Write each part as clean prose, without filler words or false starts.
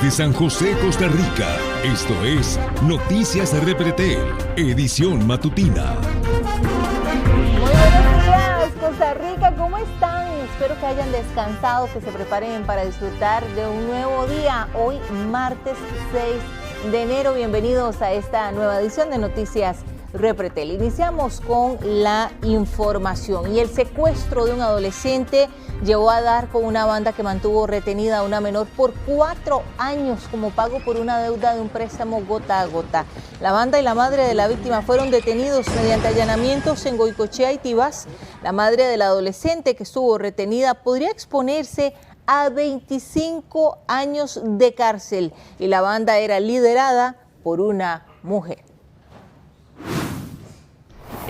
Desde San José, Costa Rica, esto es Noticias Repretel, edición matutina. Muy buenos días, Costa Rica, ¿cómo están? Espero que hayan descansado, que se preparen para disfrutar de un nuevo día. Hoy, martes 6 de enero, bienvenidos a esta nueva edición de Noticias Repretel. Iniciamos con la información y el secuestro de un adolescente llevó a dar con una banda que mantuvo retenida a una menor por 4 años como pago por una deuda de un préstamo gota a gota. La banda y la madre de la víctima fueron detenidos mediante allanamientos en Goicoechea y Tibás. La madre del adolescente que estuvo retenida podría exponerse a 25 años de cárcel y la banda era liderada por una mujer.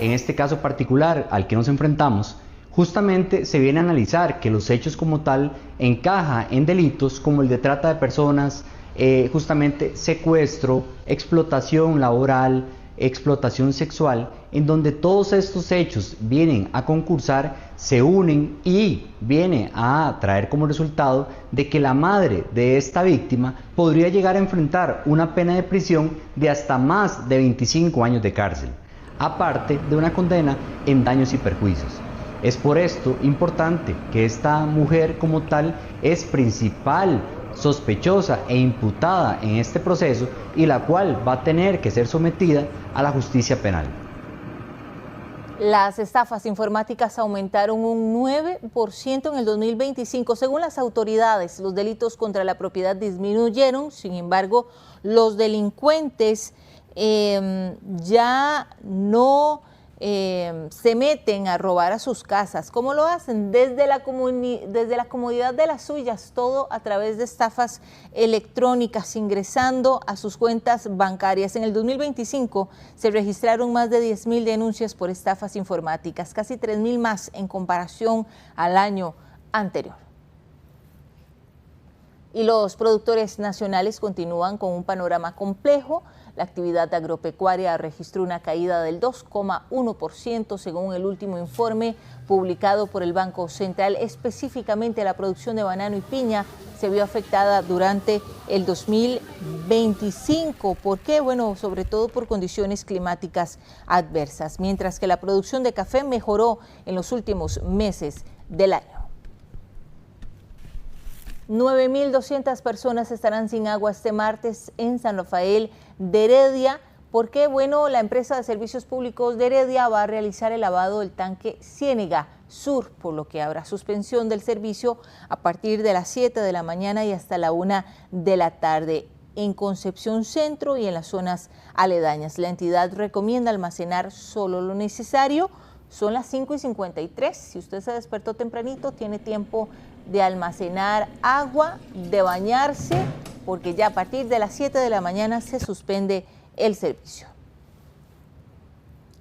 En este caso particular al que nos enfrentamos, justamente se viene a analizar que los hechos como tal encaja en delitos como el de trata de personas, justamente secuestro, explotación laboral, explotación sexual, en donde todos estos hechos vienen a concursar, se unen y viene a traer como resultado de que la madre de esta víctima podría llegar a enfrentar una pena de prisión de hasta más de 25 años de cárcel, aparte de una condena en daños y perjuicios. Es por esto importante que esta mujer como tal es principal sospechosa e imputada en este proceso y la cual va a tener que ser sometida a la justicia penal. Las estafas informáticas aumentaron un 9% en el 2025. Según las autoridades, los delitos contra la propiedad disminuyeron, sin embargo, los delincuentes ya no se meten a robar a sus casas. ¿Cómo lo hacen? Desde la comodidad de las suyas, todo a través de estafas electrónicas, ingresando a sus cuentas bancarias. En el 2025 se registraron más de 10.000 denuncias por estafas informáticas, casi 3.000 más en comparación al año anterior. Y los productores nacionales continúan con un panorama complejo. La actividad agropecuaria registró una caída del 2,1% según el último informe publicado por el Banco Central. Específicamente la producción de banano y piña se vio afectada durante el 2025. ¿Por qué? Bueno, sobre todo por condiciones climáticas adversas, mientras que la producción de café mejoró en los últimos meses del año. 9.200 personas estarán sin agua este martes en San Rafael de Heredia, porque bueno, la empresa de servicios públicos de Heredia va a realizar el lavado del tanque Ciénega Sur, por lo que habrá suspensión del servicio a partir de las 7 de la mañana y hasta la 1 de la tarde en Concepción Centro y en las zonas aledañas. La entidad recomienda almacenar solo lo necesario. Son las 5:53. Si usted se despertó tempranito, tiene tiempo de almacenar agua, de bañarse, porque ya a partir de las 7 de la mañana se suspende el servicio.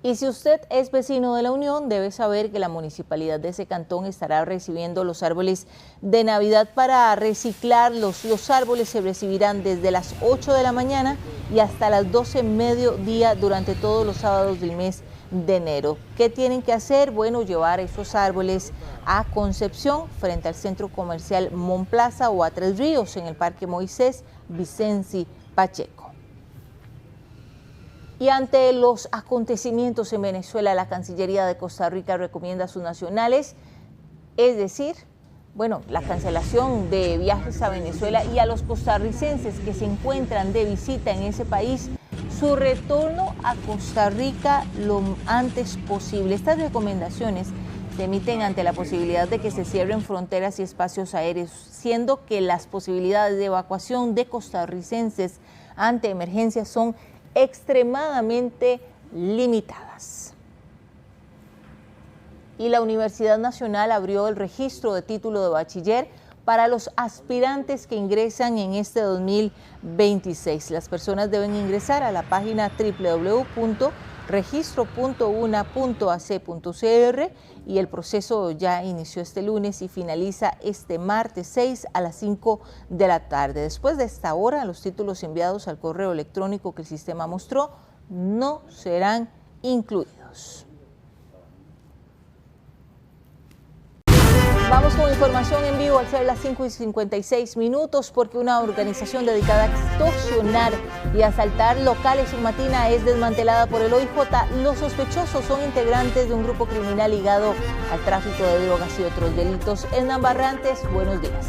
Y si usted es vecino de La Unión, debe saber que la municipalidad de ese cantón estará recibiendo los árboles de Navidad para reciclarlos. Los árboles se recibirán desde las 8 de la mañana y hasta las 12 mediodía durante todos los sábados del mes de enero. ¿Qué tienen que hacer? Bueno, llevar esos árboles a Concepción, frente al centro comercial Monplaza, o a Tres Ríos, en el Parque Moisés Vicenci Pacheco. Y ante los acontecimientos en Venezuela, la Cancillería de Costa Rica recomienda a sus nacionales, es decir, bueno, la cancelación de viajes a Venezuela, y a los costarricenses que se encuentran de visita en ese país, su retorno a Costa Rica lo antes posible. Estas recomendaciones se emiten ante la posibilidad de que se cierren fronteras y espacios aéreos, siendo que las posibilidades de evacuación de costarricenses ante emergencias son extremadamente limitadas. Y la Universidad Nacional abrió el registro de título de bachiller para los aspirantes que ingresan en este 2026. Las personas deben ingresar a la página www.registro.una.ac.cr y el proceso ya inició este lunes y finaliza este martes 6 a las 5 de la tarde. Después de esta hora, los títulos enviados al correo electrónico que el sistema mostró no serán incluidos. Vamos con información en vivo al ser las 5:56, porque una organización dedicada a extorsionar y asaltar locales en Matina es desmantelada por el OIJ. Los sospechosos son integrantes de un grupo criminal ligado al tráfico de drogas y otros delitos. Hernán Barrantes, buenos días.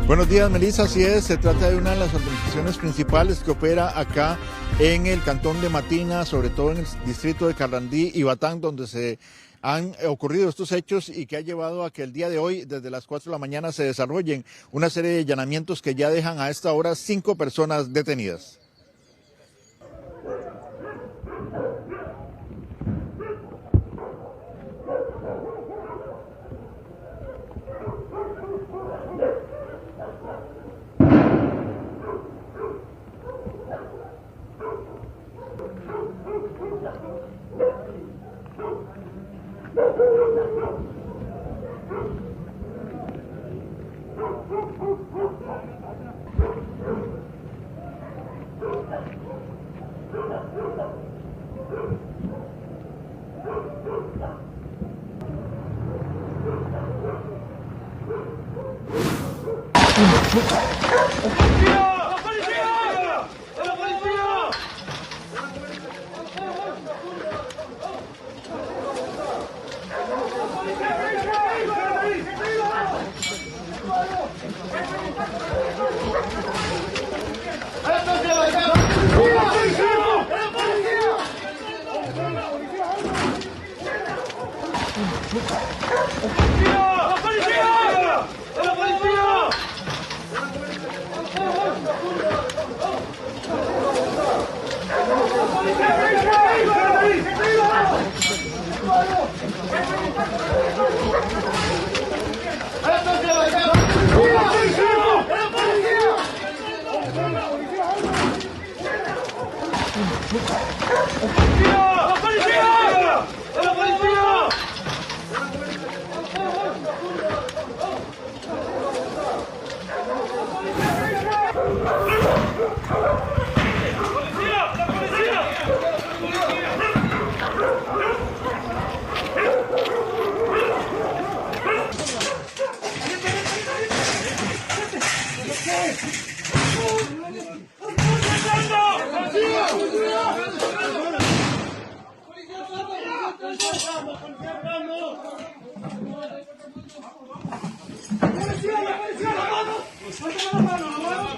Buenos días, Melissa. Así es, se trata de una de las organizaciones principales que opera acá en el cantón de Matina, sobre todo en el distrito de Carrandí y Batán, donde se han ocurrido estos hechos y que ha llevado a que el día de hoy, desde las 4 de la mañana, se desarrollen una serie de allanamientos que ya dejan a esta hora 5 personas detenidas.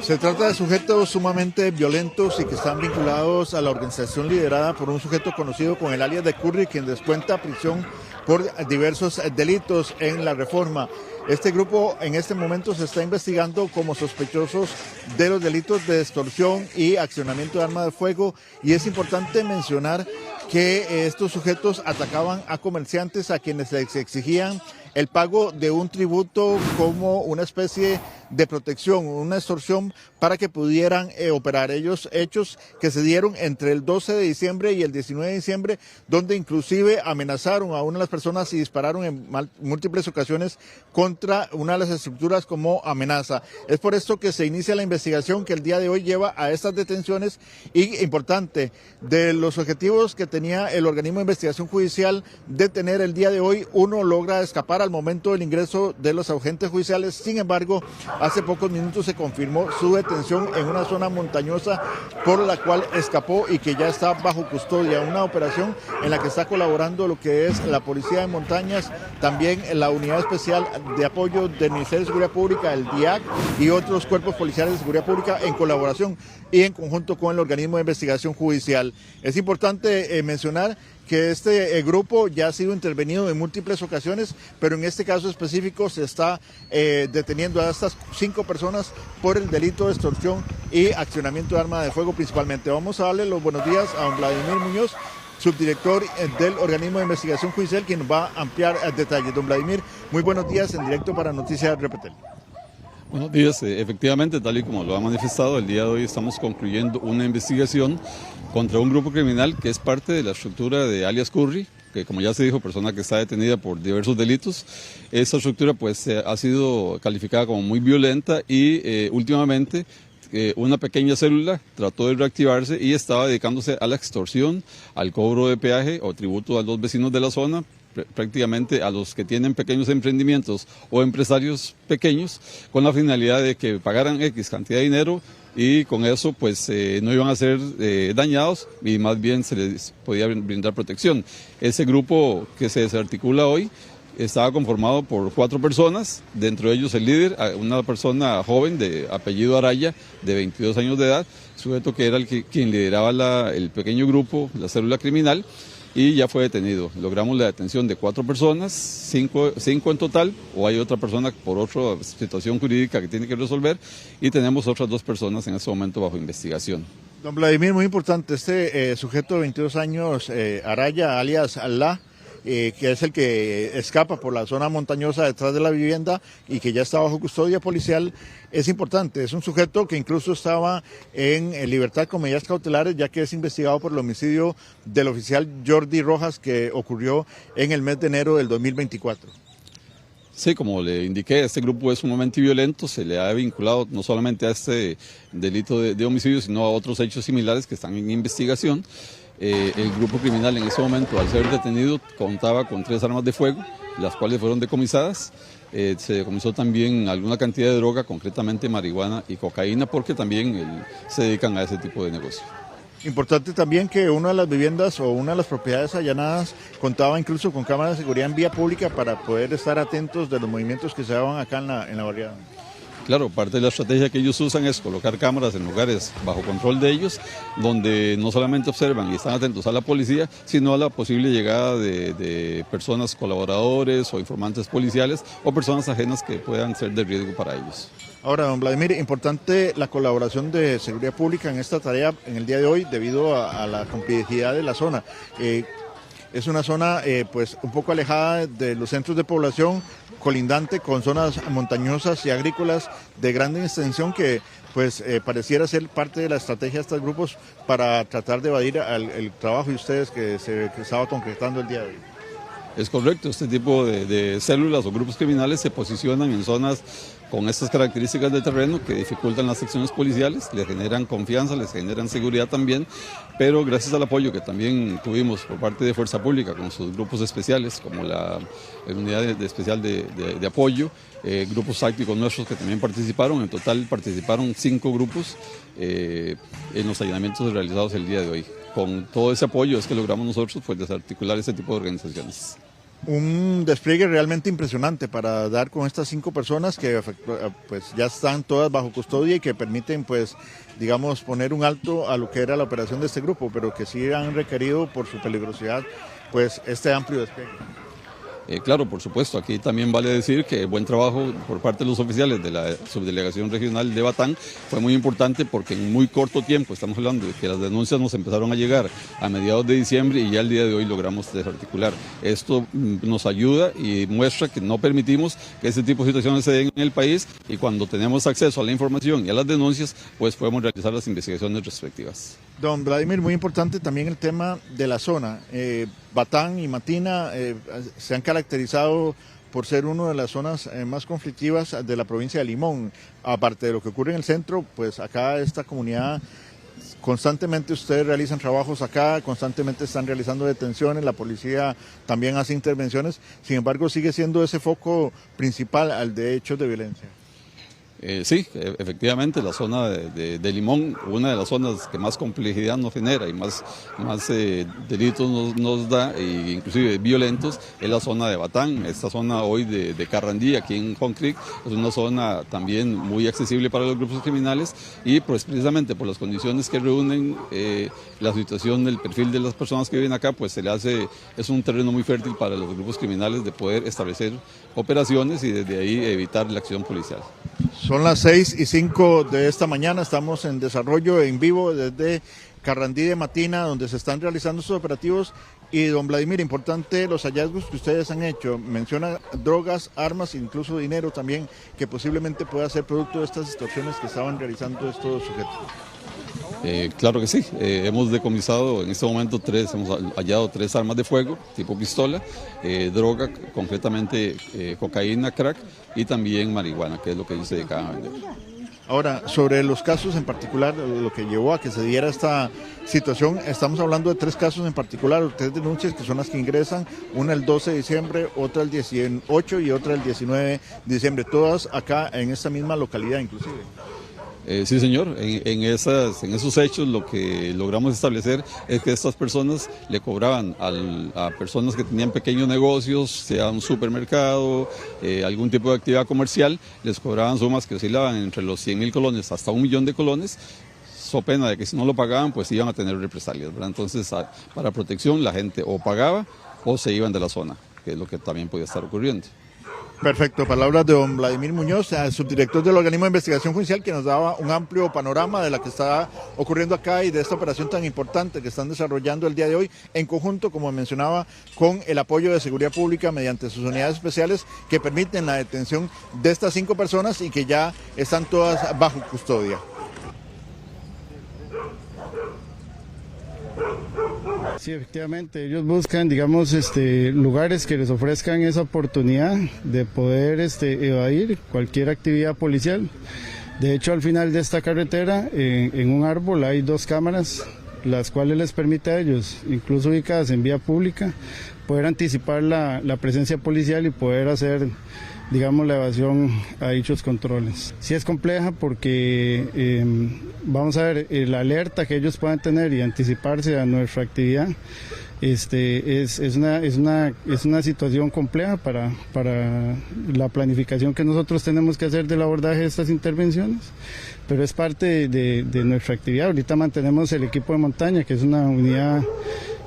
Se trata de sujetos sumamente violentos y que están vinculados a la organización liderada por un sujeto conocido con el alias de Curry, quien descuenta prisión por diversos delitos en la Reforma. Este grupo en este momento se está investigando como sospechosos de los delitos de extorsión y accionamiento de arma de fuego, y es importante mencionar que estos sujetos atacaban a comerciantes a quienes les exigían el pago de un tributo como una especie de protección, una extorsión para que pudieran operar. Ellos hechos que se dieron entre el 12 de diciembre y el 19 de diciembre, donde inclusive amenazaron a una de las personas y dispararon en múltiples ocasiones contra una de las estructuras como amenaza. Es por esto que se inicia la investigación que el día de hoy lleva a estas detenciones. Y importante, de los objetivos que tenía el organismo de investigación judicial de tener el día de hoy, uno logra escapar al momento del ingreso de los agentes judiciales. Sin embargo, hace pocos minutos se confirmó su detención en una zona montañosa por la cual escapó y que ya está bajo custodia. Una operación en la que está colaborando lo que es la Policía de Montañas, también la Unidad Especial de Apoyo del Ministerio de Seguridad Pública, el DIAC, y otros cuerpos policiales de seguridad pública en colaboración y en conjunto con el organismo de investigación judicial. Es importante mencionar que este grupo ya ha sido intervenido en múltiples ocasiones, pero en este caso específico se está deteniendo a estas 5 personas por el delito de extorsión y accionamiento de arma de fuego principalmente. Vamos a darle los buenos días a don Vladimir Muñoz, subdirector del organismo de investigación judicial, quien va a ampliar detalles. Don Vladimir, muy buenos días, en directo para Noticias Repretel. Buenos días, efectivamente, tal y como lo ha manifestado, el día de hoy estamos concluyendo una investigación contra un grupo criminal que es parte de la estructura de alias Curry, que como ya se dijo, persona que está detenida por diversos delitos. Esa estructura pues ha sido calificada como muy violenta y últimamente una pequeña célula trató de reactivarse y estaba dedicándose a la extorsión, al cobro de peaje o tributo a los vecinos de la zona prácticamente a los que tienen pequeños emprendimientos o empresarios pequeños, con la finalidad de que pagaran X cantidad de dinero y con eso pues no iban a ser dañados y más bien se les podía brindar protección. Ese grupo que se desarticula hoy estaba conformado por 4 personas, dentro de ellos el líder, una persona joven de apellido Araya, de 22 años de edad, sujeto que era quien lideraba el pequeño grupo, la célula criminal, y ya fue detenido. Logramos la detención de 4 personas, 5 en total, o hay otra persona por otra situación jurídica que tiene que resolver, y tenemos otras 2 personas en este momento bajo investigación. Don Vladimir, muy importante, este sujeto de 22 años, Araya, alias Allah, que es el que escapa por la zona montañosa detrás de la vivienda y que ya está bajo custodia policial, es importante. Es un sujeto que incluso estaba en libertad con medidas cautelares, ya que es investigado por el homicidio del oficial Jordi Rojas, que ocurrió en el mes de enero del 2024. Sí, como le indiqué, este grupo es sumamente violento, se le ha vinculado no solamente a este delito de homicidio, sino a otros hechos similares que están en investigación. El grupo criminal en ese momento, al ser detenido, contaba con 3 armas de fuego, las cuales fueron decomisadas. Se decomisó también alguna cantidad de droga, concretamente marihuana y cocaína, porque también se dedican a ese tipo de negocio. Importante también que una de las viviendas o una de las propiedades allanadas contaba incluso con cámaras de seguridad en vía pública para poder estar atentos de los movimientos que se daban acá en la barriada. Claro, parte de la estrategia que ellos usan es colocar cámaras en lugares bajo control de ellos, donde no solamente observan y están atentos a la policía, sino a la posible llegada de personas colaboradores o informantes policiales o personas ajenas que puedan ser de riesgo para ellos. Ahora, don Vladimir, importante la colaboración de seguridad pública en esta tarea en el día de hoy debido a la complejidad de la zona. Es una zona pues un poco alejada de los centros de población, colindante con zonas montañosas y agrícolas de gran extensión que pues pareciera ser parte de la estrategia de estos grupos para tratar de evadir el trabajo de ustedes que estaba concretando el día de hoy. Es correcto, este tipo de células o grupos criminales se posicionan en zonas con estas características de terreno que dificultan las acciones policiales, les generan confianza, les generan seguridad también, pero gracias al apoyo que también tuvimos por parte de Fuerza Pública con sus grupos especiales, como la unidad especial de apoyo, grupos tácticos nuestros que también participaron, en total participaron 5 grupos en los allanamientos realizados el día de hoy. Con todo ese apoyo es que logramos nosotros pues desarticular ese tipo de organizaciones. Un despliegue realmente impresionante para dar con estas 5 personas que pues ya están todas bajo custodia y que permiten pues digamos poner un alto a lo que era la operación de este grupo, pero que sí han requerido por su peligrosidad pues este amplio despliegue. Claro, por supuesto, aquí también vale decir que buen trabajo por parte de los oficiales de la Subdelegación Regional de Batán fue muy importante porque en muy corto tiempo, estamos hablando de que las denuncias nos empezaron a llegar a mediados de diciembre y ya el día de hoy logramos desarticular. Esto nos ayuda y muestra que no permitimos que este tipo de situaciones se den en el país y cuando tenemos acceso a la información y a las denuncias, pues podemos realizar las investigaciones respectivas. Don Vladimir, muy importante también el tema de la zona. Batán y Matina se han caracterizado por ser una de las zonas más conflictivas de la provincia de Limón. Aparte de lo que ocurre en el centro, pues acá esta comunidad, constantemente ustedes realizan trabajos acá, constantemente están realizando detenciones, la policía también hace intervenciones, sin embargo sigue siendo ese foco principal al de hechos de violencia. Sí, efectivamente, la zona de Limón, una de las zonas que más complejidad nos genera y más delitos nos da, e inclusive violentos, es la zona de Batán. Esta zona hoy de Carrandí, aquí en Home Creek, es una zona también muy accesible para los grupos criminales y pues precisamente por las condiciones que reúnen, la situación del perfil de las personas que viven acá, pues es un terreno muy fértil para los grupos criminales de poder establecer operaciones y desde ahí evitar la acción policial. Son las 6:05 de esta mañana, estamos en desarrollo en vivo desde Carrandí de Matina, donde se están realizando estos operativos. Y don Vladimir, importante los hallazgos que ustedes han hecho, menciona drogas, armas, incluso dinero también, que posiblemente pueda ser producto de estas extorsiones que estaban realizando estos sujetos. Claro que sí, hemos decomisado en este momento hemos hallado 3 armas de fuego tipo pistola, droga, concretamente cocaína, crack y también marihuana, que es lo que ellos se dedicaban a vender. Ahora, sobre los casos en particular, lo que llevó a que se diera esta situación, estamos hablando de 3 casos en particular, 3 denuncias que son las que ingresan, una el 12 de diciembre, otra el 18 y otra el 19 de diciembre, todas acá en esta misma localidad inclusive. Sí, señor, en esos hechos lo que logramos establecer es que estas personas le cobraban a personas que tenían pequeños negocios, sea un supermercado, algún tipo de actividad comercial, les cobraban sumas que oscilaban entre los 100.000 colones hasta 1 millón de colones, so pena de que si no lo pagaban pues iban a tener represalias, ¿verdad? Entonces para protección la gente o pagaba o se iban de la zona, que es lo que también podía estar ocurriendo. Perfecto, palabras de don Vladimir Muñoz, subdirector del organismo de investigación judicial, que nos daba un amplio panorama de lo que está ocurriendo acá y de esta operación tan importante que están desarrollando el día de hoy en conjunto, como mencionaba, con el apoyo de seguridad pública mediante sus unidades especiales que permiten la detención de estas 5 personas y que ya están todas bajo custodia. Sí, efectivamente, ellos buscan, digamos, lugares que les ofrezcan esa oportunidad de poder evadir cualquier actividad policial. De hecho, al final de esta carretera, en un árbol hay 2 cámaras, las cuales les permite a ellos, incluso ubicadas en vía pública, poder anticipar la presencia policial y poder hacer, digamos, la evasión a dichos controles. Sí es compleja porque vamos a ver, la alerta que ellos puedan tener y anticiparse a nuestra actividad es una situación compleja para la planificación que nosotros tenemos que hacer del abordaje de estas intervenciones, pero es parte de nuestra actividad. Ahorita mantenemos el equipo de montaña, que es una unidad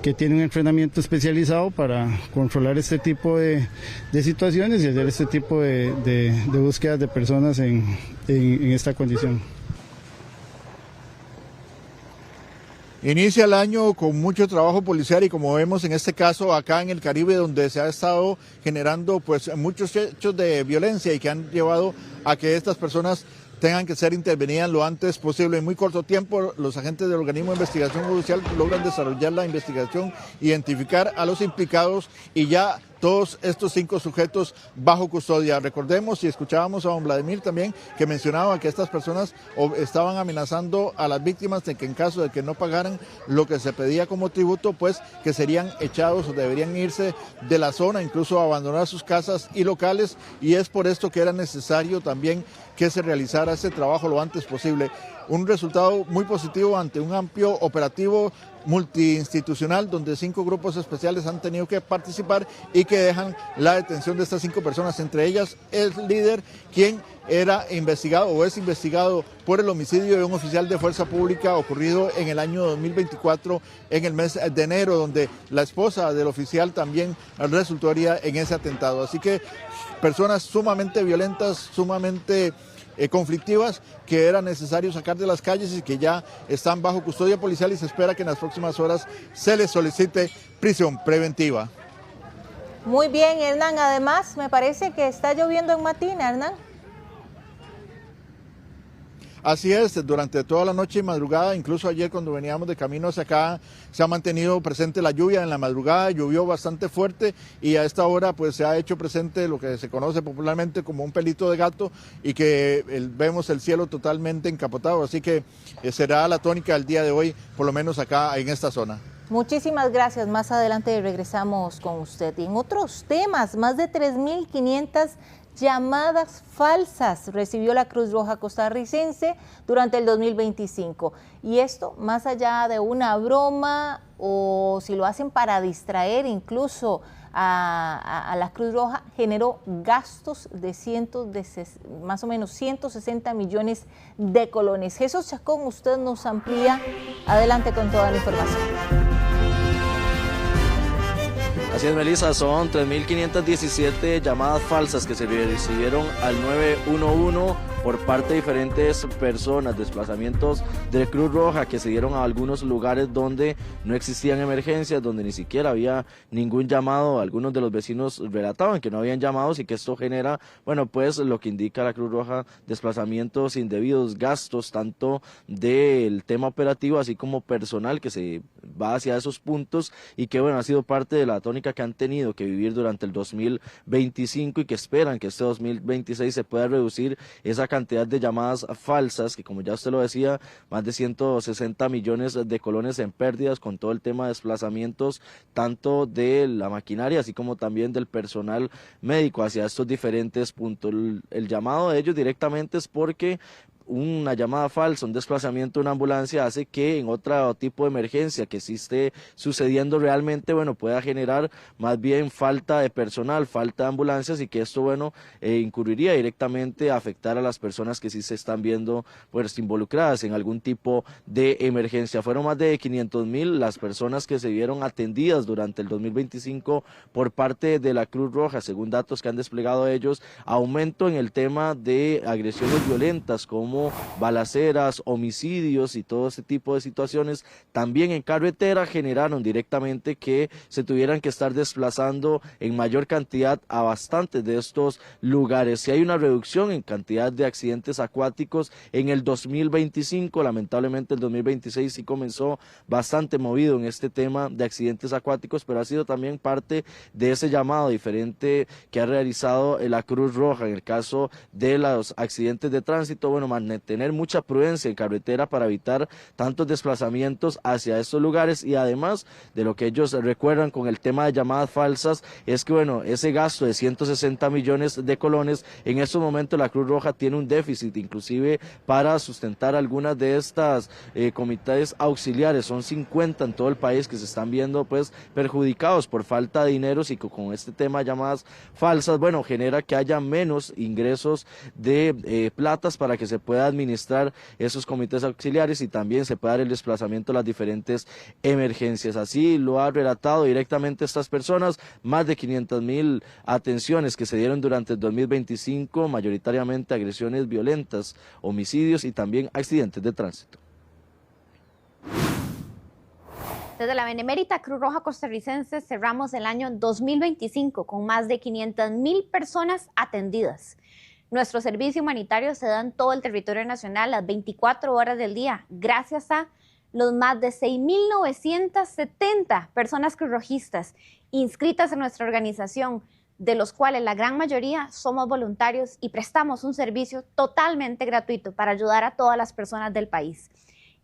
que tiene un entrenamiento especializado para controlar este tipo de situaciones y hacer este tipo de búsquedas de personas en esta condición. Inicia el año con mucho trabajo policial y como vemos en este caso acá en el Caribe, donde se ha estado generando pues muchos hechos de violencia y que han llevado a que estas personas tengan que ser intervenidas lo antes posible. En muy corto tiempo, los agentes del organismo de investigación judicial logran desarrollar la investigación, identificar a los implicados y ya todos estos 5 sujetos bajo custodia. Recordemos y escuchábamos a don Vladimir también que mencionaba que estas personas estaban amenazando a las víctimas de que en caso de que no pagaran lo que se pedía como tributo, pues que serían echados o deberían irse de la zona, incluso abandonar sus casas y locales, y es por esto que era necesario también que se realizara ese trabajo lo antes posible. Un resultado muy positivo ante un amplio operativo multiinstitucional donde 5 grupos especiales han tenido que participar y que dejan la detención de estas 5 personas, entre ellas el líder, quien era investigado o es investigado por el homicidio de un oficial de fuerza pública ocurrido en el año 2024 en el mes de enero, donde la esposa del oficial también resultó herida en ese atentado. Así que personas sumamente violentas, sumamente conflictivas, que era necesario sacar de las calles y que ya están bajo custodia policial y se espera que en las próximas horas se les solicite prisión preventiva. Muy bien, Hernán. Además, me parece que está lloviendo en Matina, Hernán. Así es, durante toda la noche y madrugada, incluso ayer cuando veníamos de camino hacia acá, se ha mantenido presente la lluvia en la madrugada, llovió bastante fuerte y a esta hora pues se ha hecho presente lo que se conoce popularmente como un pelito de gato y que vemos el cielo totalmente encapotado, así que será la tónica del día de hoy, por lo menos acá en esta zona. Muchísimas gracias. Más adelante regresamos con usted. Y en otros temas, más de 3.500 llamadas falsas recibió la Cruz Roja costarricense durante el 2025. Y esto, más allá de una broma o si lo hacen para distraer incluso a la Cruz Roja, generó gastos de más o menos 160 millones de colones. Jesús Chacón, usted nos amplía. Adelante con toda la información. Así es, Melissa, son 3.517 llamadas falsas que se recibieron al 911 por parte de diferentes personas, desplazamientos de Cruz Roja que se dieron a algunos lugares donde no existían emergencias, donde ni siquiera había ningún llamado. Algunos de los vecinos relataban que no habían llamados y que esto genera, bueno, pues lo que indica la Cruz Roja, desplazamientos indebidos, gastos tanto del tema operativo así como personal que se va hacia esos puntos y que, bueno, ha sido parte de la tónica que han tenido que vivir durante el 2025 y que esperan que este 2026 se pueda reducir esa cantidad cantidad de llamadas falsas, que como ya usted lo decía, más de 160 millones de colones en pérdidas con todo el tema de desplazamientos, tanto de la maquinaria, así como también del personal médico hacia estos diferentes puntos. El llamado de ellos directamente es porque una llamada falsa, un desplazamiento de una ambulancia hace que en otro tipo de emergencia que sí esté sucediendo realmente, bueno, pueda generar más bien falta de personal, falta de ambulancias y que esto, bueno, incurriría directamente a afectar a las personas que sí se están viendo pues involucradas en algún tipo de emergencia. Fueron más de 500,000 las personas que se vieron atendidas durante el 2025 por parte de la Cruz Roja, según datos que han desplegado ellos. Aumento en el tema de agresiones violentas como balaceras, homicidios y todo ese tipo de situaciones también en carretera generaron directamente que se tuvieran que estar desplazando en mayor cantidad a bastantes de estos lugares. Si hay una reducción en cantidad de accidentes acuáticos en el 2025, lamentablemente el 2026 sí comenzó bastante movido en este tema de accidentes acuáticos, pero ha sido también parte de ese llamado diferente que ha realizado la Cruz Roja en el caso de los accidentes de tránsito. Bueno, tener mucha prudencia en carretera para evitar tantos desplazamientos hacia estos lugares, y además de lo que ellos recuerdan con el tema de llamadas falsas es que, bueno, ese gasto de 160 millones de colones, en estos momentos la Cruz Roja tiene un déficit inclusive para sustentar algunas de estas comités auxiliares. Son 50 en todo el país que se están viendo pues perjudicados por falta de dineros, y con este tema de llamadas falsas, bueno, genera que haya menos ingresos de platas para que se pueda administrar esos comités auxiliares y también se pueda dar el desplazamiento a las diferentes emergencias. Así lo ha relatado directamente estas personas, más de 500,000 atenciones que se dieron durante el 2025, mayoritariamente agresiones violentas, homicidios y también accidentes de tránsito. Desde la Benemérita Cruz Roja Costarricense cerramos el año 2025 con más de 500,000 personas atendidas. Nuestro servicio humanitario se da en todo el territorio nacional las 24 horas del día, gracias a los más de 6,970 personas cruzrojistas inscritas en nuestra organización, de los cuales la gran mayoría somos voluntarios y prestamos un servicio totalmente gratuito para ayudar a todas las personas del país.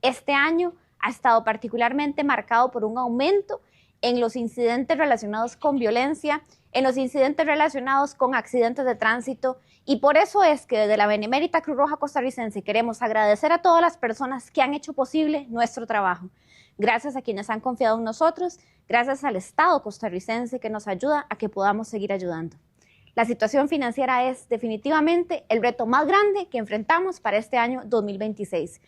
Este año ha estado particularmente marcado por un aumento en los incidentes relacionados con violencia, en los incidentes relacionados con accidentes de tránsito, y por eso es que desde la Benemérita Cruz Roja Costarricense queremos agradecer a todas las personas que han hecho posible nuestro trabajo. Gracias a quienes han confiado en nosotros, gracias al Estado costarricense que nos ayuda a que podamos seguir ayudando. La situación financiera es definitivamente el reto más grande que enfrentamos para este año 2026.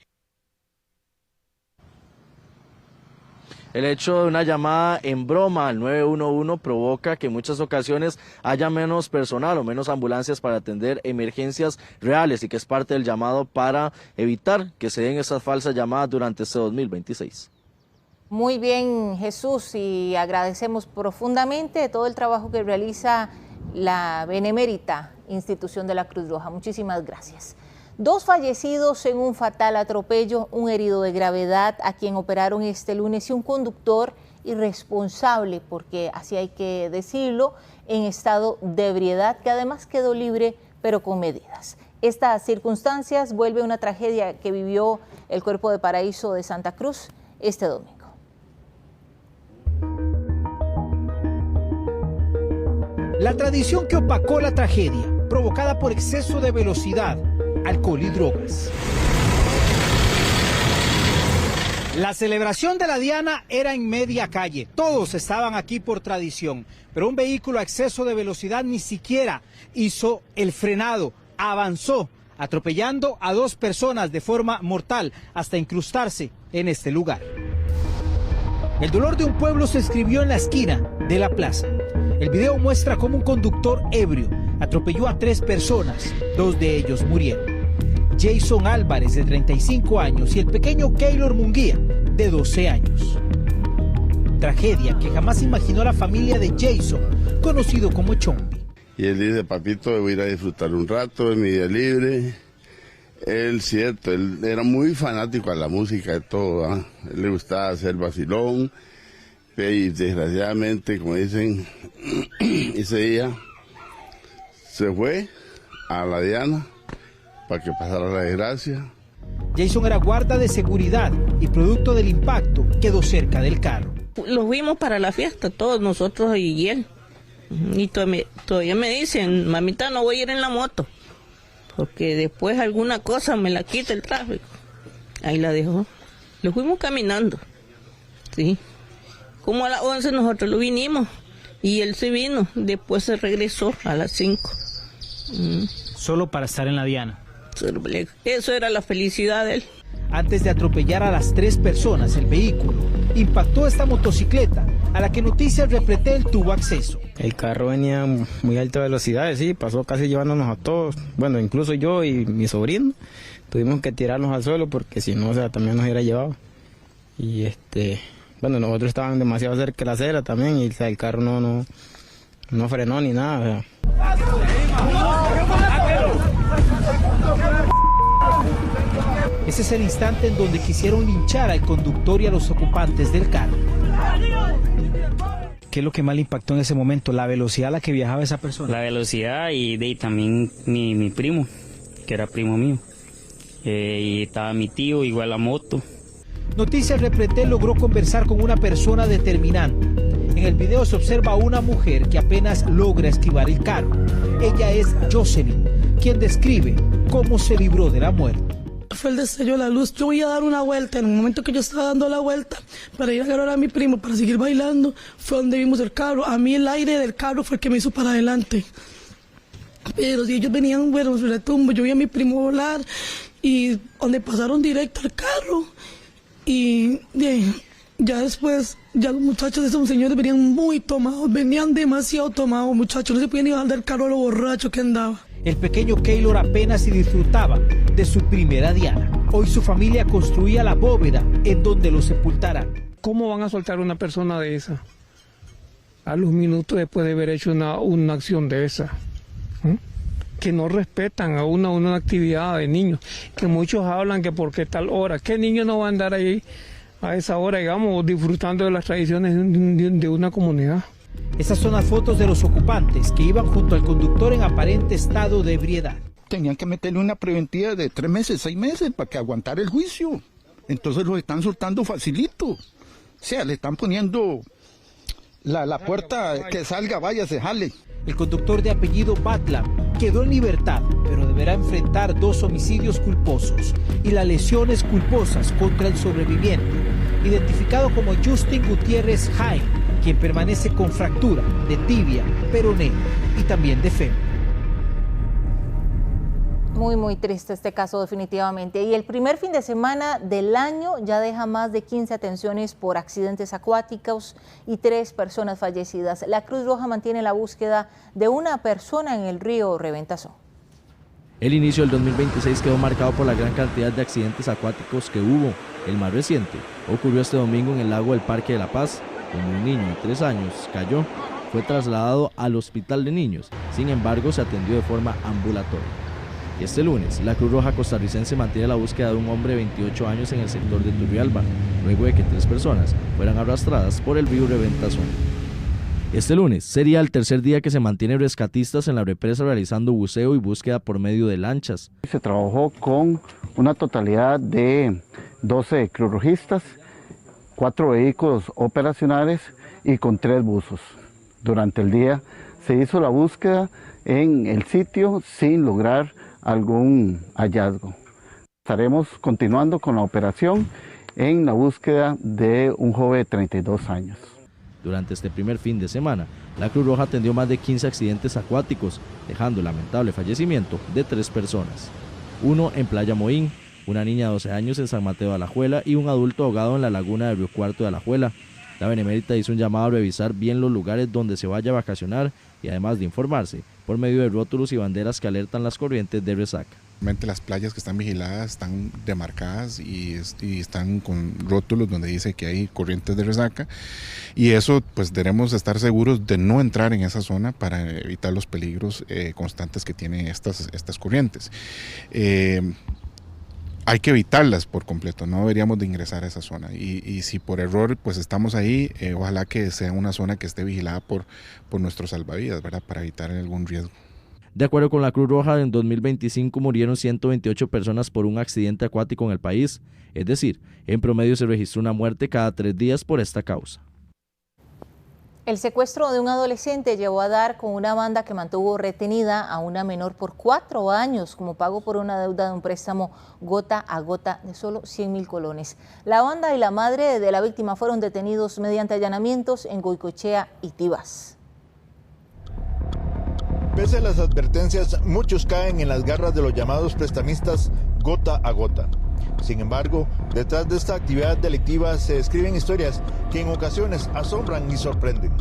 El hecho de una llamada en broma al 911 provoca que en muchas ocasiones haya menos personal o menos ambulancias para atender emergencias reales, y que es parte del llamado para evitar que se den esas falsas llamadas durante este 2026. Muy bien, Jesús, y agradecemos profundamente todo el trabajo que realiza la Benemérita Institución de la Cruz Roja. Muchísimas gracias. 2 fallecidos en un fatal atropello, un herido de gravedad a quien operaron este lunes y un conductor irresponsable, porque así hay que decirlo, en estado de ebriedad, que además quedó libre pero con medidas. Estas circunstancias vuelve una tragedia que vivió el Cuerpo de Paraíso de Santa Cruz este domingo. La tradición que opacó la tragedia, provocada por exceso de velocidad, alcohol y drogas. La celebración de la Diana era en media calle. Todos estaban aquí por tradición, pero un vehículo a exceso de velocidad ni siquiera hizo el frenado, avanzó, atropellando a 2 personas de forma mortal hasta incrustarse en este lugar. El dolor de un pueblo se escribió en la esquina de la plaza. El video muestra cómo un conductor ebrio atropelló a 3 personas, 2 de ellos murieron. Jason Álvarez, de 35 años, y el pequeño Keylor Munguía, de 12 años. Tragedia que jamás imaginó la familia de Jason, conocido como Chombi. Y él dice: papito, voy a ir a disfrutar un rato de mi día libre. Él, cierto, él era muy fanático a la música, de todo, ¿eh? Él le gustaba hacer vacilón, y desgraciadamente, como dicen, ese día se fue a la Diana para que pasara la desgracia. Jason era guarda de seguridad y producto del impacto quedó cerca del carro. Lo fuimos para la fiesta, todos nosotros y él. Y todavía me dicen, mamita, no voy a ir en la moto, porque después alguna cosa me la quita el tráfico. Ahí la dejó. Lo fuimos caminando, sí. Como a las 11 nosotros lo vinimos y él se vino, después se regresó a las 5. Solo para estar en la Diana. Eso era la felicidad de él. Antes de atropellar a las 3 personas, el vehículo impactó esta motocicleta a la que Noticias Repretel tuvo acceso. El carro venía muy a alta velocidad, sí, pasó casi llevándonos a todos. Bueno, incluso yo y mi sobrino tuvimos que tirarnos al suelo porque si no, o sea, también nos hubiera llevado. Y bueno, nosotros estábamos demasiado cerca de la acera también y o sea, el carro no frenó ni nada. O sea. Ese es el instante en donde quisieron linchar al conductor y a los ocupantes del carro. ¿Qué es lo que más le impactó en ese momento? ¿La velocidad a la que viajaba esa persona? La velocidad y también mi primo, que era primo mío. Y estaba mi tío, igual la moto. Noticias Repretel logró conversar con una persona determinante. En el video se observa a una mujer que apenas logra esquivar el carro. Ella es Jocelyn, quien describe cómo se libró de la muerte. Fue el destello de la luz. Yo voy a dar una vuelta. En el momento que yo estaba dando la vuelta para ir a agarrar a mi primo para seguir bailando, fue donde vimos el carro. A mí el aire del carro fue el que me hizo para adelante. Pero si ellos venían, bueno, sobre retumbo, yo vi a mi primo volar y donde pasaron directo al carro. Y ya después, ya los muchachos de esos señores venían muy tomados, venían demasiado tomados, muchachos. No se podían ni bajar del carro a lo borracho que andaba. El pequeño Keylor apenas si disfrutaba de su primera Diana. Hoy su familia construía la bóveda en donde lo sepultarán. ¿Cómo van a soltar a una persona de esa? A los minutos después de haber hecho una acción de esa. Que no respetan a una actividad de niños. Que muchos hablan que por qué tal hora. ¿Qué niño no va a andar ahí a esa hora, digamos, disfrutando de las tradiciones de una comunidad? Esas son las fotos de los ocupantes que iban junto al conductor en aparente estado de ebriedad. Tenían que meterle una preventiva de 3 meses, 6 meses para que aguantara el juicio. Entonces los están soltando facilito. O sea, le están poniendo la puerta que salga, vaya, se jale. El conductor de apellido Batlam quedó en libertad, pero deberá enfrentar 2 homicidios culposos y las lesiones culposas contra el sobreviviente, identificado como Justin Gutiérrez Jaime, quien permanece con fractura de tibia, peroné y también de fémur. Muy, muy triste este caso definitivamente. Y el primer fin de semana del año ya deja más de 15 atenciones por accidentes acuáticos y 3 personas fallecidas. La Cruz Roja mantiene la búsqueda de una persona en el río Reventazón. El inicio del 2026 quedó marcado por la gran cantidad de accidentes acuáticos que hubo. El más reciente ocurrió este domingo en el lago del Parque de la Paz, donde un niño de 3 años cayó. Fue trasladado al hospital de niños, sin embargo se atendió de forma ambulatoria. Este lunes, la Cruz Roja costarricense mantiene la búsqueda de un hombre de 28 años en el sector de Turrialba, luego de que 3 personas fueran arrastradas por el río Reventazón. Este lunes sería el tercer día que se mantienen rescatistas en la represa realizando buceo y búsqueda por medio de lanchas. Se trabajó con una totalidad de 12 cruzrojistas, 4 vehículos operacionales y con 3 buzos. Durante el día se hizo la búsqueda en el sitio sin lograr algún hallazgo. Estaremos continuando con la operación en la búsqueda de un joven de 32 años. Durante este primer fin de semana, la Cruz Roja atendió más de 15 accidentes acuáticos, dejando el lamentable fallecimiento de 3 personas. Uno en Playa Moín, una niña de 12 años en San Mateo de Alajuela y un adulto ahogado en la laguna de Río Cuarto de Alajuela. La Benemérita hizo un llamado a revisar bien los lugares donde se vaya a vacacionar y además de informarse por medio de rótulos y banderas que alertan las corrientes de resaca. Las playas que están vigiladas están demarcadas y están con rótulos donde dice que hay corrientes de resaca y eso pues debemos estar seguros de no entrar en esa zona para evitar los peligros constantes que tienen estas corrientes. Hay que evitarlas por completo, no deberíamos de ingresar a esa zona y si por error pues estamos ahí, ojalá que sea una zona que esté vigilada por nuestros salvavidas, ¿verdad? Para evitar algún riesgo. De acuerdo con la Cruz Roja, en 2025 murieron 128 personas por un accidente acuático en el país, es decir, en promedio se registró una muerte cada 3 días por esta causa. El secuestro de un adolescente llevó a dar con una banda que mantuvo retenida a una menor por 4 años como pago por una deuda de un préstamo gota a gota de solo 100.000 colones. La banda y la madre de la víctima fueron detenidos mediante allanamientos en Goicoechea y Tibás. Pese a las advertencias, muchos caen en las garras de los llamados prestamistas gota a gota. Sin embargo, detrás de esta actividad delictiva se escriben historias que en ocasiones asombran y sorprenden.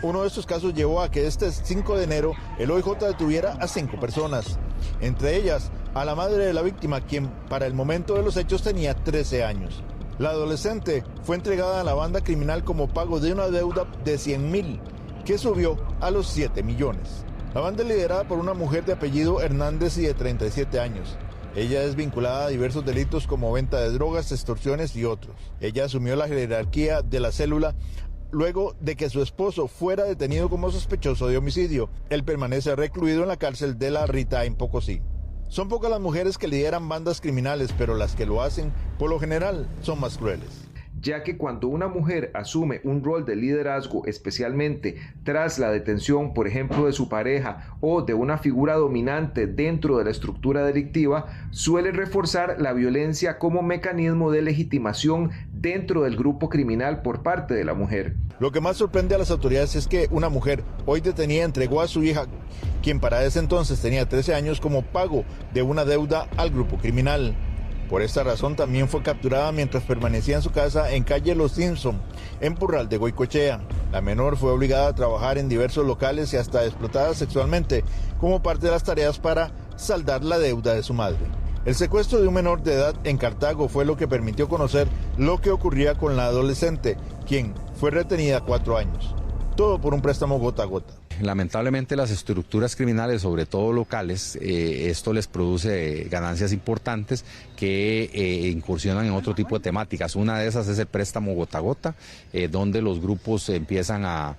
Uno de estos casos llevó a que este 5 de enero el OIJ detuviera a 5 personas, entre ellas a la madre de la víctima, quien para el momento de los hechos tenía 13 años. La adolescente fue entregada a la banda criminal como pago de una deuda de 100.000, que subió a los 7 millones. La banda es liderada por una mujer de apellido Hernández y de 37 años. Ella es vinculada a diversos delitos como venta de drogas, extorsiones y otros. Ella asumió la jerarquía de la célula luego de que su esposo fuera detenido como sospechoso de homicidio. Él permanece recluido en la cárcel de La Rita en Pocosí. Son pocas las mujeres que lideran bandas criminales, pero las que lo hacen, por lo general, son más crueles. Ya que cuando una mujer asume un rol de liderazgo, especialmente tras la detención, por ejemplo, de su pareja o de una figura dominante dentro de la estructura delictiva, suele reforzar la violencia como mecanismo de legitimación dentro del grupo criminal por parte de la mujer. Lo que más sorprende a las autoridades es que una mujer hoy detenida entregó a su hija, quien para ese entonces tenía 13 años, como pago de una deuda al grupo criminal. Por esta razón también fue capturada mientras permanecía en su casa en calle Los Simpson, en Purral de Goicoechea. La menor fue obligada a trabajar en diversos locales y hasta explotada sexualmente como parte de las tareas para saldar la deuda de su madre. El secuestro de un menor de edad en Cartago fue lo que permitió conocer lo que ocurría con la adolescente, quien fue retenida 4 años. Todo por un préstamo gota a gota. Lamentablemente las estructuras criminales, sobre todo locales, esto les produce ganancias importantes que incursionan en otro tipo de temáticas. Una de esas es el préstamo gota a gota, donde los grupos empiezan a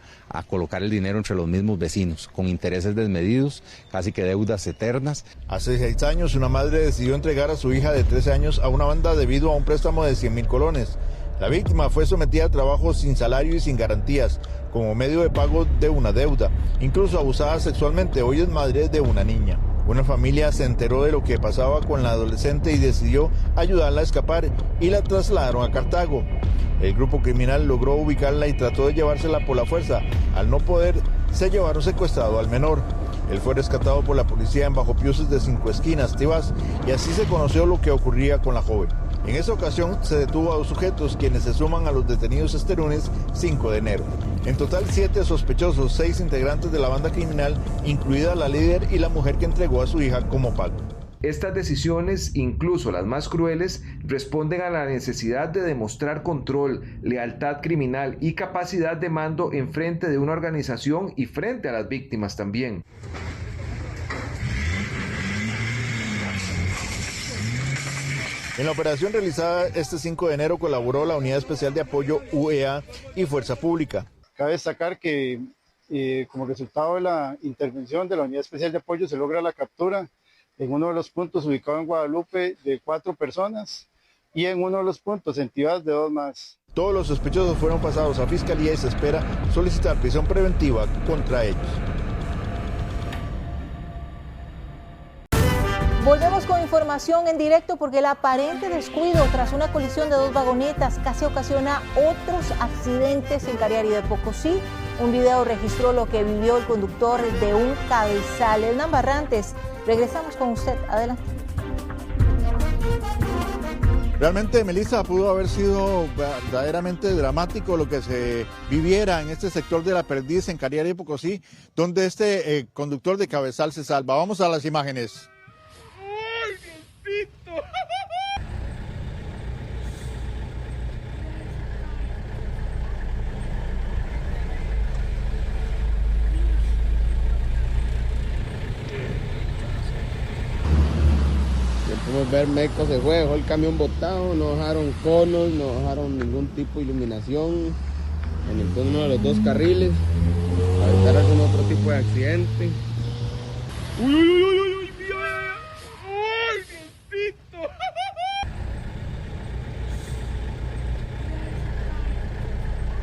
colocar el dinero entre los mismos vecinos, con intereses desmedidos, casi que deudas eternas. Hace 6 años una madre decidió entregar a su hija de 13 años a una banda debido a un préstamo de 100.000 colones. La víctima fue sometida a trabajo sin salario y sin garantías, como medio de pago de una deuda. Incluso abusada sexualmente, hoy es madre de una niña. Una familia se enteró de lo que pasaba con la adolescente y decidió ayudarla a escapar y la trasladaron a Cartago. El grupo criminal logró ubicarla y trató de llevársela por la fuerza. Al no poder, se llevaron secuestrado al menor. Él fue rescatado por la policía en Bajo Piuses de 5 Esquinas, Tibás, y así se conoció lo que ocurría con la joven. En esa ocasión se detuvo a 2 sujetos, quienes se suman a los detenidos este lunes 5 de enero. En total 7 sospechosos, 6 integrantes de la banda criminal, incluida la líder y la mujer que entregó a su hija como pago. Estas decisiones, incluso las más crueles, responden a la necesidad de demostrar control, lealtad criminal y capacidad de mando en frente de una organización y frente a las víctimas también. En la operación realizada este 5 de enero colaboró la Unidad Especial de Apoyo UEA y Fuerza Pública. Cabe destacar que como resultado de la intervención de la Unidad Especial de Apoyo se logra la captura en uno de los puntos ubicado en Guadalupe de 4 personas y en uno de los puntos en Tibás de 2 más. Todos los sospechosos fueron pasados a Fiscalía y se espera solicitar prisión preventiva contra ellos. Volvemos con información en directo porque el aparente descuido tras una colisión de 2 vagonetas casi ocasiona otros accidentes en Cariari de Pocosí. Un video registró lo que vivió el conductor de un cabezal. Hernán Barrantes, regresamos con usted. Adelante. Realmente, Melissa, pudo haber sido verdaderamente dramático lo que se viviera en este sector de La Perdiz, en Cariari de Pocosí, donde este conductor de cabezal se salva. Vamos a las imágenes. Podemos ver Meco se fue, dejó el camión botado, no dejaron conos, no dejaron ningún tipo de iluminación en uno de los 2 carriles. evitar algún otro tipo de accidente. ¡Uy, uy, uy, uy, uy! ¡Ay, Diosito!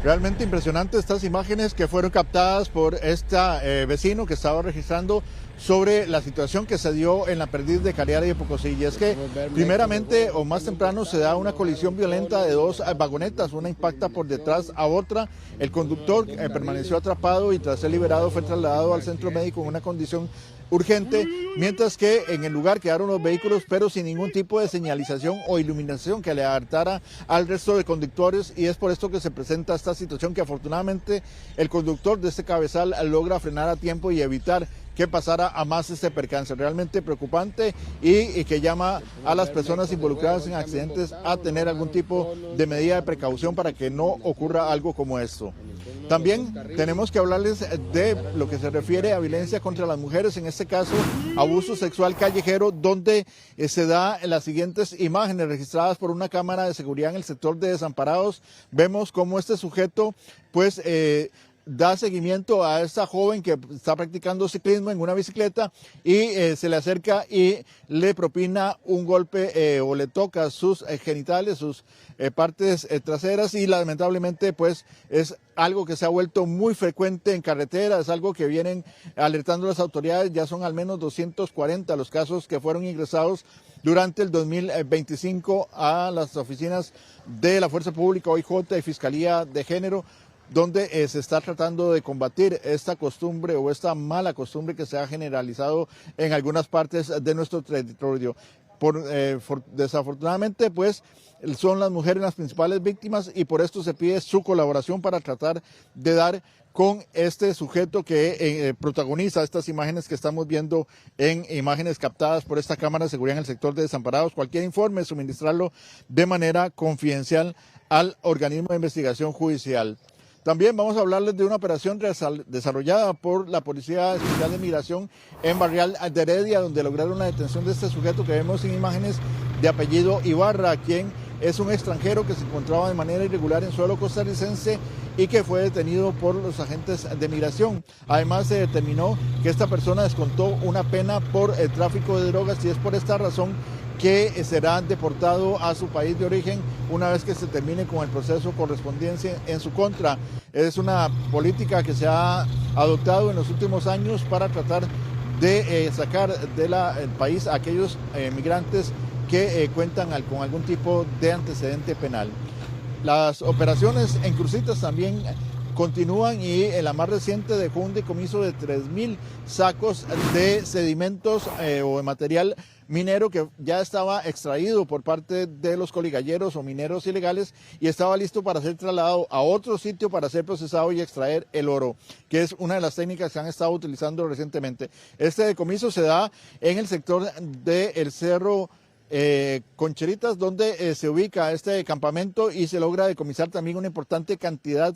Realmente impresionantes estas imágenes que fueron captadas por este vecino que estaba registrando sobre la situación que se dio en la perdiz de Cariara y de Pocosí. Y es que primeramente o más temprano se da una colisión violenta de dos vagonetas, una impacta por detrás a otra, el conductor permaneció atrapado y tras ser liberado fue trasladado al centro médico en una condición urgente, mientras que en el lugar quedaron los vehículos pero sin ningún tipo de señalización o iluminación que le alertara al resto de conductores, y es por esto que se presenta esta situación que afortunadamente el conductor de este cabezal logra frenar a tiempo y evitar que pasara a más este percance. Realmente preocupante y que llama a las personas involucradas en accidentes a tener algún tipo de medida de precaución para que no ocurra algo como esto. También tenemos que hablarles de lo que se refiere a violencia contra las mujeres, en este caso abuso sexual callejero, donde se da las siguientes imágenes registradas por una cámara de seguridad en el sector de Desamparados. Vemos cómo este sujeto pues da seguimiento a esta joven que está practicando ciclismo en una bicicleta y se le acerca y le propina un golpe o le toca sus genitales, sus partes traseras, y lamentablemente pues es algo que se ha vuelto muy frecuente en carretera, es algo que vienen alertando las autoridades. Ya son al menos 240 los casos que fueron ingresados durante el 2025 a las oficinas de la Fuerza Pública, OIJ y Fiscalía de Género, donde se está tratando de combatir esta costumbre o esta mala costumbre que se ha generalizado en algunas partes de nuestro territorio. Desafortunadamente, pues, son las mujeres las principales víctimas y por esto se pide su colaboración para tratar de dar con este sujeto que protagoniza estas imágenes que estamos viendo en imágenes captadas por esta cámara de seguridad en el sector de Desamparados. Cualquier informe, suministrarlo de manera confidencial al organismo de investigación judicial. También vamos a hablarles de una operación desarrollada por la Policía Especial de Migración en Barrial de Heredia, donde lograron la detención de este sujeto que vemos en imágenes, de apellido Ibarra, quien es un extranjero que se encontraba de manera irregular en suelo costarricense y que fue detenido por los agentes de migración. Además, se determinó que esta persona descontó una pena por el tráfico de drogas y es por esta razón que será deportado a su país de origen una vez que se termine con el proceso correspondiente en su contra. Es una política que se ha adoptado en los últimos años para tratar de sacar del país a aquellos migrantes que cuentan con algún tipo de antecedente penal. Las operaciones en Cruzitas también continúan y la más reciente dejó un decomiso de 3.000 sacos de sedimentos o de material minero que ya estaba extraído por parte de los coligalleros o mineros ilegales y estaba listo para ser trasladado a otro sitio para ser procesado y extraer el oro, que es una de las técnicas que han estado utilizando recientemente. Este decomiso se da en el sector del Cerro Concheritas, donde se ubica este campamento y se logra decomisar también una importante cantidad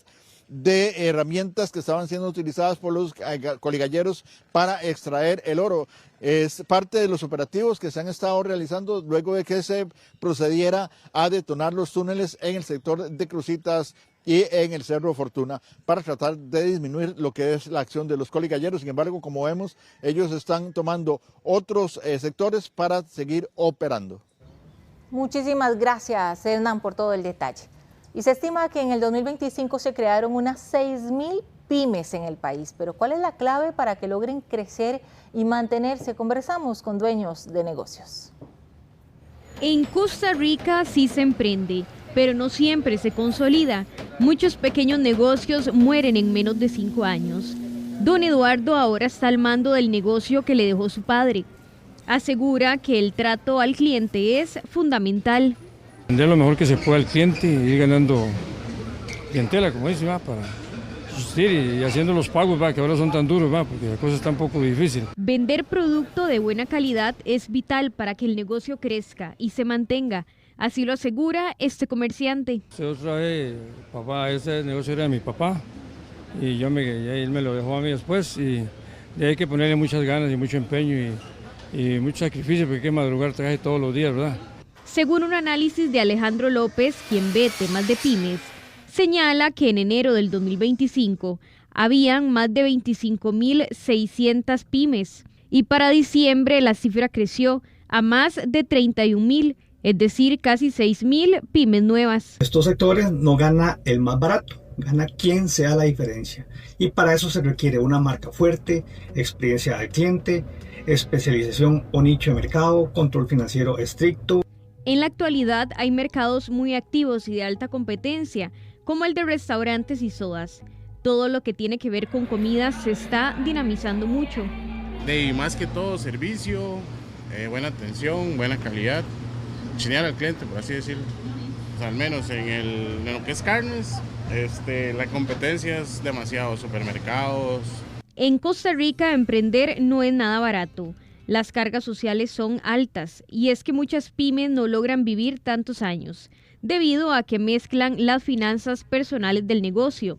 de herramientas que estaban siendo utilizadas por los coligalleros para extraer el oro. Es parte de los operativos que se han estado realizando luego de que se procediera a detonar los túneles en el sector de Cruzitas y en el Cerro Fortuna para tratar de disminuir lo que es la acción de los coligalleros. Sin embargo, como vemos, ellos están tomando otros sectores para seguir operando. Muchísimas gracias, Hernán, por todo el detalle. Y se estima que en el 2025 se crearon unas 6.000 pymes en el país. Pero ¿cuál es la clave para que logren crecer y mantenerse? Conversamos con dueños de negocios. En Costa Rica sí se emprende, pero no siempre se consolida. Muchos pequeños negocios mueren en menos de 5 años. Don Eduardo ahora está al mando del negocio que le dejó su padre. Asegura que el trato al cliente es fundamental. Vender lo mejor que se pueda al cliente y ir ganando clientela, como dice, para subsistir y haciendo los pagos, que ahora son tan duros, porque la cosa está un poco difícil. Vender producto de buena calidad es vital para que el negocio crezca y se mantenga. Así lo asegura este comerciante. Otra vez, papá, ese negocio era de mi papá y él me lo dejó a mí después y hay que ponerle muchas ganas y mucho empeño y mucho sacrificio porque hay que madrugar traje todos los días, ¿verdad? Según un análisis de Alejandro López, quien ve temas de pymes, señala que en enero del 2025 Habían más de 25.600 pymes y para diciembre la cifra creció a más de 31.000, es decir, casi 6.000 pymes nuevas. Estos sectores no gana el más barato, gana quien sea la diferencia. Y para eso se requiere una marca fuerte, experiencia del cliente, especialización o nicho de mercado, control financiero estricto. En la actualidad hay mercados muy activos y de alta competencia, como el de restaurantes y sodas. Todo lo que tiene que ver con comida se está dinamizando mucho. De más que todo servicio, buena atención, buena calidad, chinear al cliente, por así decirlo. O sea, al menos en lo que es carnes, la competencia es demasiado, supermercados. En Costa Rica emprender no es nada barato. Las cargas sociales son altas y es que muchas pymes no logran vivir tantos años, debido a que mezclan las finanzas personales del negocio.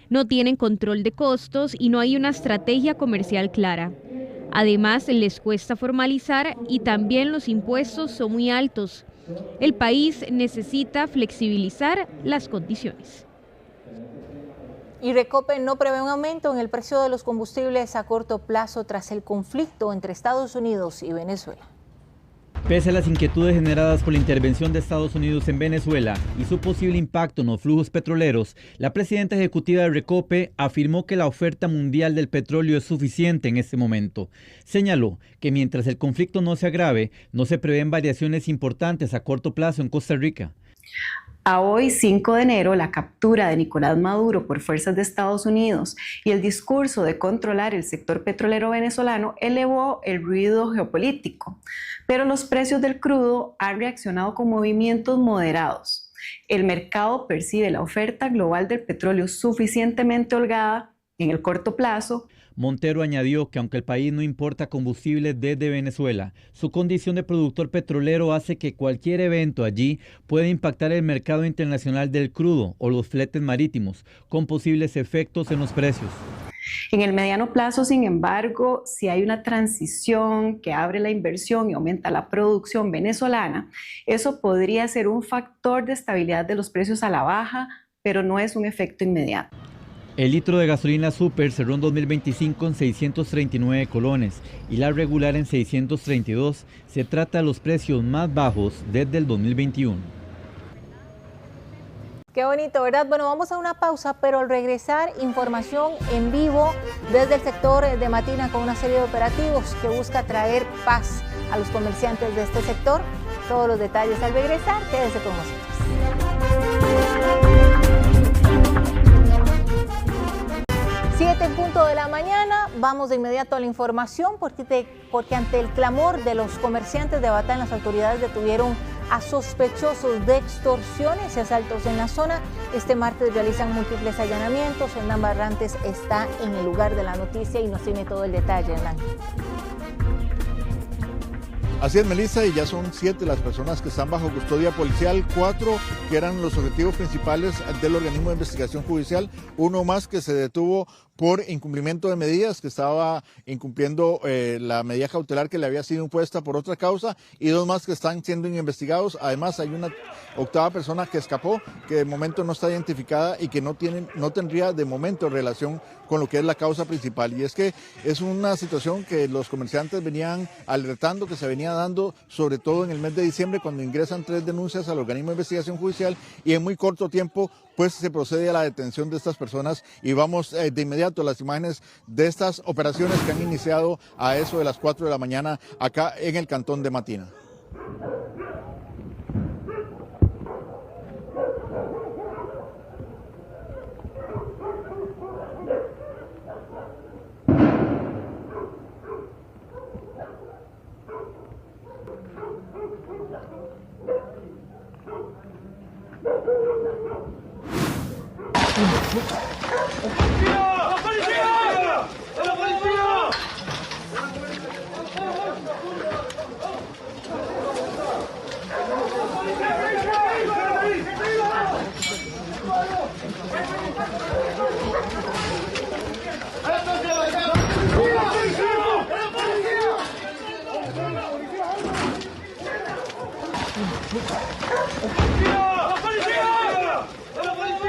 No tienen control de costos y no hay una estrategia comercial clara. Además, les cuesta formalizar y también los impuestos son muy altos. El país necesita flexibilizar las condiciones. Y Recope no prevé un aumento en el precio de los combustibles a corto plazo tras el conflicto entre Estados Unidos y Venezuela. Pese a las inquietudes generadas por la intervención de Estados Unidos en Venezuela y su posible impacto en los flujos petroleros, la presidenta ejecutiva de Recope afirmó que la oferta mundial del petróleo es suficiente en este momento. Señaló que mientras el conflicto no se agrave, no se prevén variaciones importantes a corto plazo en Costa Rica. A hoy, 5 de enero, la captura de Nicolás Maduro por fuerzas de Estados Unidos y el discurso de controlar el sector petrolero venezolano elevó el ruido geopolítico, pero los precios del crudo han reaccionado con movimientos moderados. El mercado percibe la oferta global del petróleo suficientemente holgada en el corto plazo. Montero añadió que aunque el país no importa combustible desde Venezuela, su condición de productor petrolero hace que cualquier evento allí pueda impactar el mercado internacional del crudo o los fletes marítimos, con posibles efectos en los precios. En el mediano plazo, sin embargo, si hay una transición que abre la inversión y aumenta la producción venezolana, eso podría ser un factor de estabilidad de los precios a la baja, pero no es un efecto inmediato. El litro de gasolina super cerró en 2025 en 639 colones y la regular en 632. Se trata de los precios más bajos desde el 2021. Qué bonito, ¿verdad? Bueno, vamos a una pausa, pero al regresar, información en vivo desde el sector de Matina con una serie de operativos que busca traer paz a los comerciantes de este sector. Todos los detalles al regresar, quédese con nosotros. 7:00 de la mañana, vamos de inmediato a la información porque ante el clamor de los comerciantes de Batán, las autoridades detuvieron a sospechosos de extorsiones y asaltos en la zona. Este martes realizan múltiples allanamientos. Hernán Barrantes está en el lugar de la noticia y nos tiene todo el detalle, Hernán. Así es, Melissa, y ya son 7 las personas que están bajo custodia policial, 4 que eran los objetivos principales del organismo de investigación judicial, 1 más que se detuvo por incumplimiento de medidas, que estaba incumpliendo la medida cautelar que le había sido impuesta por otra causa, y 2 más que están siendo investigados. Además, hay una 8ª persona que escapó, que de momento no está identificada y que no tendría de momento relación con lo que es la causa principal. Y es que es una situación que los comerciantes venían alertando, que se venía dando, sobre todo en el mes de diciembre, cuando ingresan 3 denuncias al organismo de investigación judicial, y en muy corto tiempo pues se procede a la detención de estas personas. Y vamos de inmediato a las imágenes de estas operaciones que han iniciado a eso de las 4 de la mañana acá en el cantón de Matina.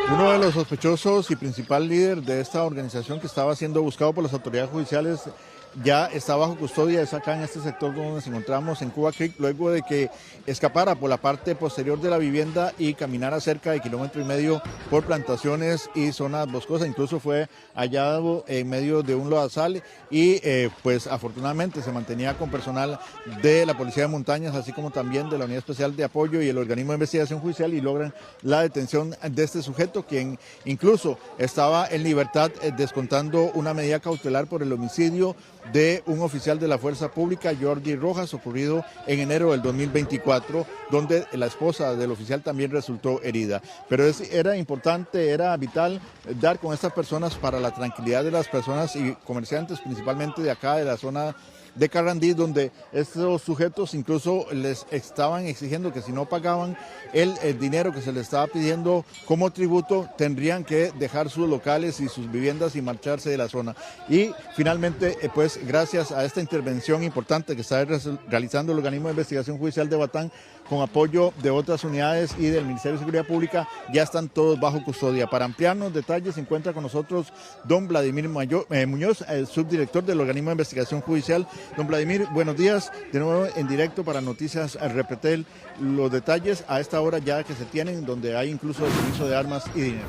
Uno de los sospechosos y principal líder de esta organización que estaba siendo buscado por las autoridades judiciales ya está bajo custodia, es acá en este sector donde nos encontramos en Cuba Creek, luego de que escapara por la parte posterior de la vivienda y caminara cerca de 1,5 kilómetros por plantaciones y zonas boscosas. Incluso fue hallado en medio de un lodazal y pues afortunadamente se mantenía con personal de la Policía de Montañas, así como también de la Unidad Especial de Apoyo y el Organismo de Investigación Judicial, y logran la detención de este sujeto, quien incluso estaba en libertad descontando una medida cautelar por el homicidio de un oficial de la Fuerza Pública, Jordi Rojas, ocurrido en enero del 2024, donde la esposa del oficial también resultó herida. Pero era importante, era vital dar con estas personas para la tranquilidad de las personas y comerciantes, principalmente de acá, de la zona de Carrandí, donde estos sujetos incluso les estaban exigiendo que si no pagaban el dinero que se les estaba pidiendo como tributo, tendrían que dejar sus locales y sus viviendas y marcharse de la zona. Y finalmente, pues gracias a esta intervención importante que está realizando el Organismo de Investigación Judicial de Batán, con apoyo de otras unidades y del Ministerio de Seguridad Pública, ya están todos bajo custodia. Para ampliarnos detalles se encuentra con nosotros don Vladimir Muñoz, el subdirector del Organismo de Investigación Judicial. Don Vladimir, buenos días, de nuevo en directo para Noticias Repretel, los detalles a esta hora ya que se tienen, donde hay incluso decomiso de armas y dinero.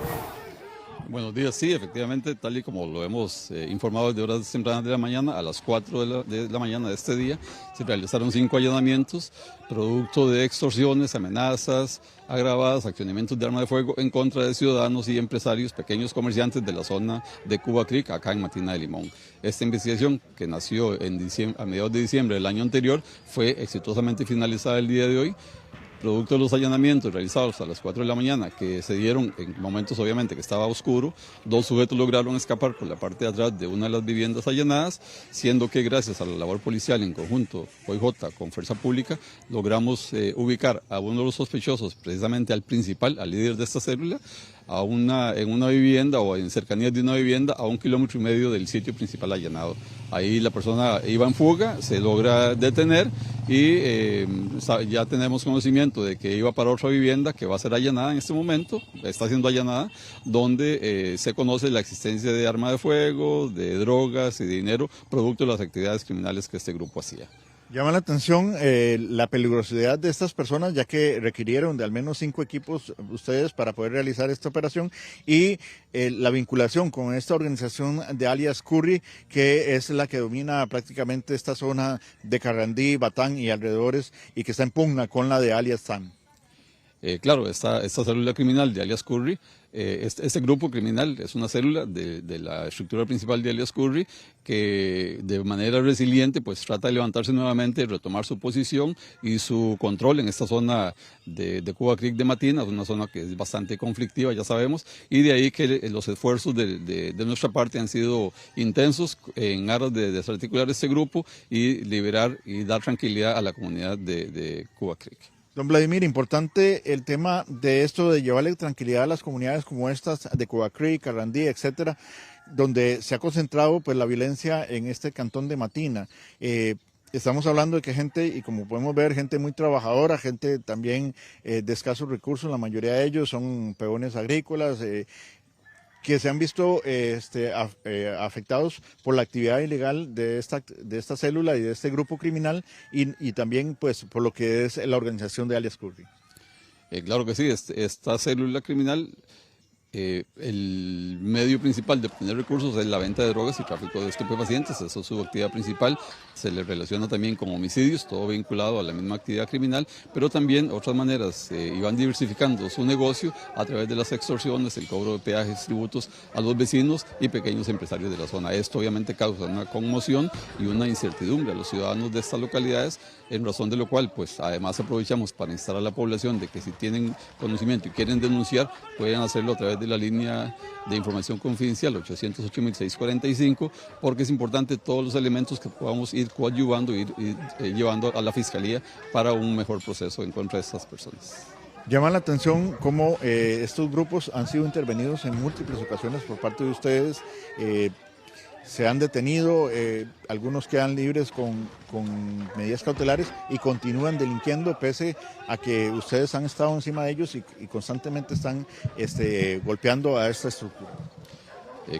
Buenos días, sí, efectivamente, tal y como lo hemos informado desde horas tempranas de la mañana, a las 4 de la mañana de este día, se realizaron 5 allanamientos, producto de extorsiones, amenazas agravadas, accionamientos de arma de fuego en contra de ciudadanos y empresarios, pequeños comerciantes de la zona de Cuba Creek, acá en Matina de Limón. Esta investigación, que nació a mediados de diciembre del año anterior, fue exitosamente finalizada el día de hoy. Producto de los allanamientos realizados a las 4 de la mañana, que se dieron en momentos obviamente que estaba oscuro, 2 sujetos lograron escapar por la parte de atrás de una de las viviendas allanadas, siendo que gracias a la labor policial en conjunto, OIJ con Fuerza Pública, logramos ubicar a uno de los sospechosos, precisamente al principal, al líder de esta célula, en una vivienda o en cercanías de una vivienda a 1,5 kilómetros del sitio principal allanado. Ahí la persona iba en fuga, se logra detener y ya tenemos conocimiento de que iba para otra vivienda que va a ser allanada en este momento, está siendo allanada, donde se conoce la existencia de arma de fuego, de drogas y de dinero, producto de las actividades criminales que este grupo hacía. Llama la atención la peligrosidad de estas personas, ya que requirieron de al menos 5 equipos ustedes para poder realizar esta operación, y la vinculación con esta organización de alias Curry, que es la que domina prácticamente esta zona de Carrandí, Batán y alrededores, y que está en pugna con la de alias Sam. Claro, esta célula criminal de alias Curry, este grupo criminal es una célula de la estructura principal de alias Curry, que de manera resiliente pues trata de levantarse nuevamente, retomar su posición y su control en esta zona de Cuba Creek de Matina, una zona que es bastante conflictiva, ya sabemos, y de ahí que los esfuerzos de nuestra parte han sido intensos en aras de desarticular este grupo y liberar y dar tranquilidad a la comunidad de Cuba Creek. Don Vladimir, importante el tema de esto de llevarle tranquilidad a las comunidades como estas de Cuba Creek, Carrandí, etcétera, donde se ha concentrado pues la violencia en este cantón de Matina. Estamos hablando de que gente, y como podemos ver, gente muy trabajadora, gente también de escasos recursos, la mayoría de ellos son peones agrícolas, que se han visto afectados por la actividad ilegal de esta célula y de este grupo criminal, y también pues por lo que es la organización de alias Curry. Claro que sí, esta célula criminal, el medio principal de obtener recursos es la venta de drogas y tráfico de estupefacientes, eso es su actividad principal. Se le relaciona también con homicidios, todo vinculado a la misma actividad criminal, pero también otras maneras, iban diversificando su negocio a través de las extorsiones, el cobro de peajes, tributos a los vecinos y pequeños empresarios de la zona. Esto obviamente causa una conmoción y una incertidumbre a los ciudadanos de estas localidades, en razón de lo cual pues además aprovechamos para instar a la población de que si tienen conocimiento y quieren denunciar, pueden hacerlo a través de la línea de información confidencial 808-645, porque es importante todos los elementos que podamos ir coadyuvando, ir llevando a la Fiscalía para un mejor proceso en contra de estas personas. Llama la atención cómo estos grupos han sido intervenidos en múltiples ocasiones por parte de ustedes. se han detenido, algunos quedan libres con medidas cautelares y continúan delinquiendo pese a que ustedes han estado encima de ellos y constantemente están golpeando a esta estructura.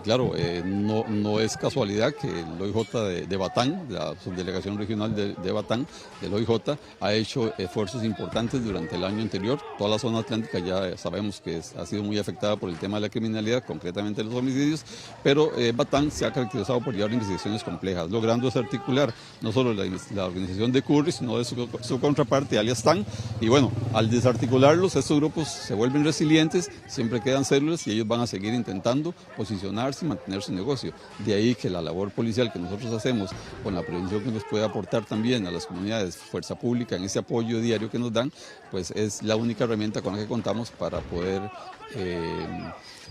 Claro, no es casualidad que el OIJ de Batán, la subdelegación regional de Batán, del OIJ, ha hecho esfuerzos importantes durante el año anterior. Toda la zona atlántica ya sabemos que ha sido muy afectada por el tema de la criminalidad, concretamente los homicidios, pero Batán se ha caracterizado por llevar investigaciones complejas, logrando desarticular no solo la organización de Curry, sino de su contraparte, alias TAN. Y bueno, al desarticularlos, estos grupos se vuelven resilientes, siempre quedan células y ellos van a seguir intentando posicionar y mantener su negocio. De ahí que la labor policial que nosotros hacemos, con la prevención que nos puede aportar también a las comunidades, fuerza pública, en ese apoyo diario que nos dan, pues es la única herramienta con la que contamos para poder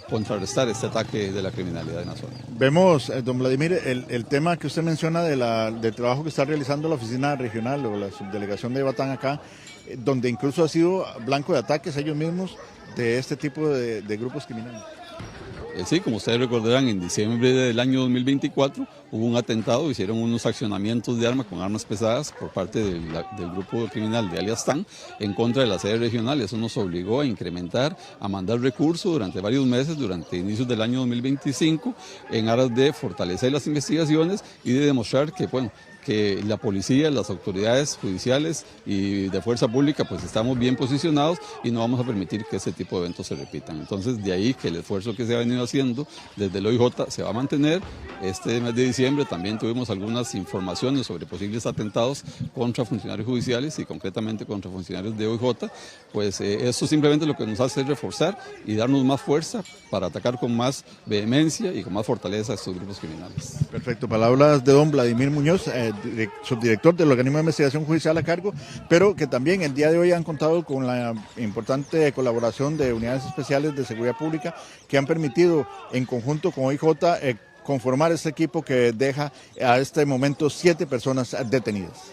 contrarrestar este ataque de la criminalidad en la zona. Vemos, don Vladimir, el tema que usted menciona del trabajo que está realizando la oficina regional o la subdelegación de Batán acá, donde incluso ha sido blanco de ataques ellos mismos de este tipo de grupos criminales. Sí, como ustedes recordarán, en diciembre del año 2024 hubo un atentado, hicieron unos accionamientos de armas con armas pesadas por parte del grupo criminal de alias TAN en contra de la sede regional. Eso nos obligó a incrementar, a mandar recursos durante varios meses, durante inicios del año 2025, en aras de fortalecer las investigaciones y de demostrar que, bueno, que la policía, las autoridades judiciales y de fuerza pública pues estamos bien posicionados y no vamos a permitir que ese tipo de eventos se repitan. Entonces de ahí que el esfuerzo que se ha venido haciendo desde el OIJ se va a mantener. Este mes de diciembre también tuvimos algunas informaciones sobre posibles atentados contra funcionarios judiciales y concretamente contra funcionarios de OIJ. Pues eso simplemente lo que nos hace es reforzar y darnos más fuerza para atacar con más vehemencia y con más fortaleza a estos grupos criminales. Perfecto, palabras de don Vladimir Muñoz, subdirector del organismo de investigación judicial a cargo, pero que también el día de hoy han contado con la importante colaboración de unidades especiales de seguridad pública que han permitido en conjunto con OIJ conformar este equipo que deja a este momento 7 personas detenidas.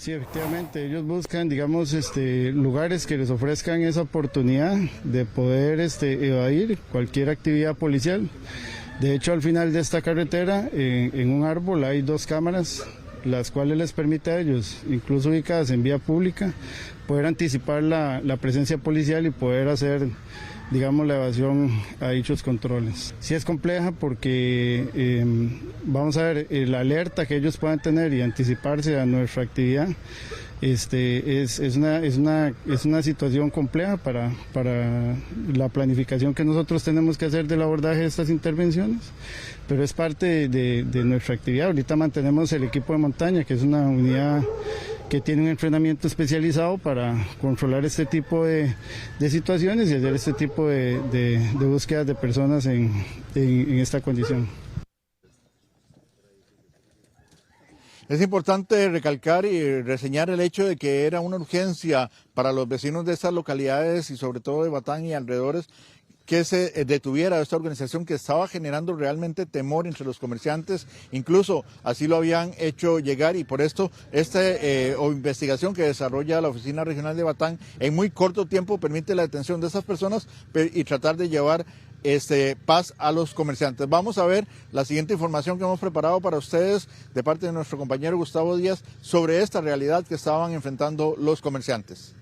Sí, efectivamente, ellos buscan, digamos, lugares que les ofrezcan esa oportunidad de poder evadir cualquier actividad policial. De hecho, al final de esta carretera, en un árbol hay 2 cámaras, las cuales les permite a ellos, incluso ubicadas en vía pública, poder anticipar la presencia policial y poder hacer, digamos, la evasión a dichos controles. Sí es compleja porque, vamos a ver, la alerta que ellos puedan tener y anticiparse a nuestra actividad, es una situación compleja para la planificación que nosotros tenemos que hacer del abordaje de estas intervenciones, pero es parte de nuestra actividad. Ahorita mantenemos el equipo de montaña, que es una unidad que tiene un entrenamiento especializado para controlar este tipo de situaciones y hacer este tipo de búsquedas de personas en esta condición. Es importante recalcar y reseñar el hecho de que era una urgencia para los vecinos de estas localidades y sobre todo de Batán y alrededores que se detuviera esta organización que estaba generando realmente temor entre los comerciantes, incluso así lo habían hecho llegar y por esto esta investigación que desarrolla la Oficina Regional de Batán en muy corto tiempo permite la detención de estas personas y tratar de llevar paz a los comerciantes. Vamos a ver la siguiente información que hemos preparado para ustedes de parte de nuestro compañero Gustavo Díaz sobre esta realidad que estaban enfrentando los comerciantes.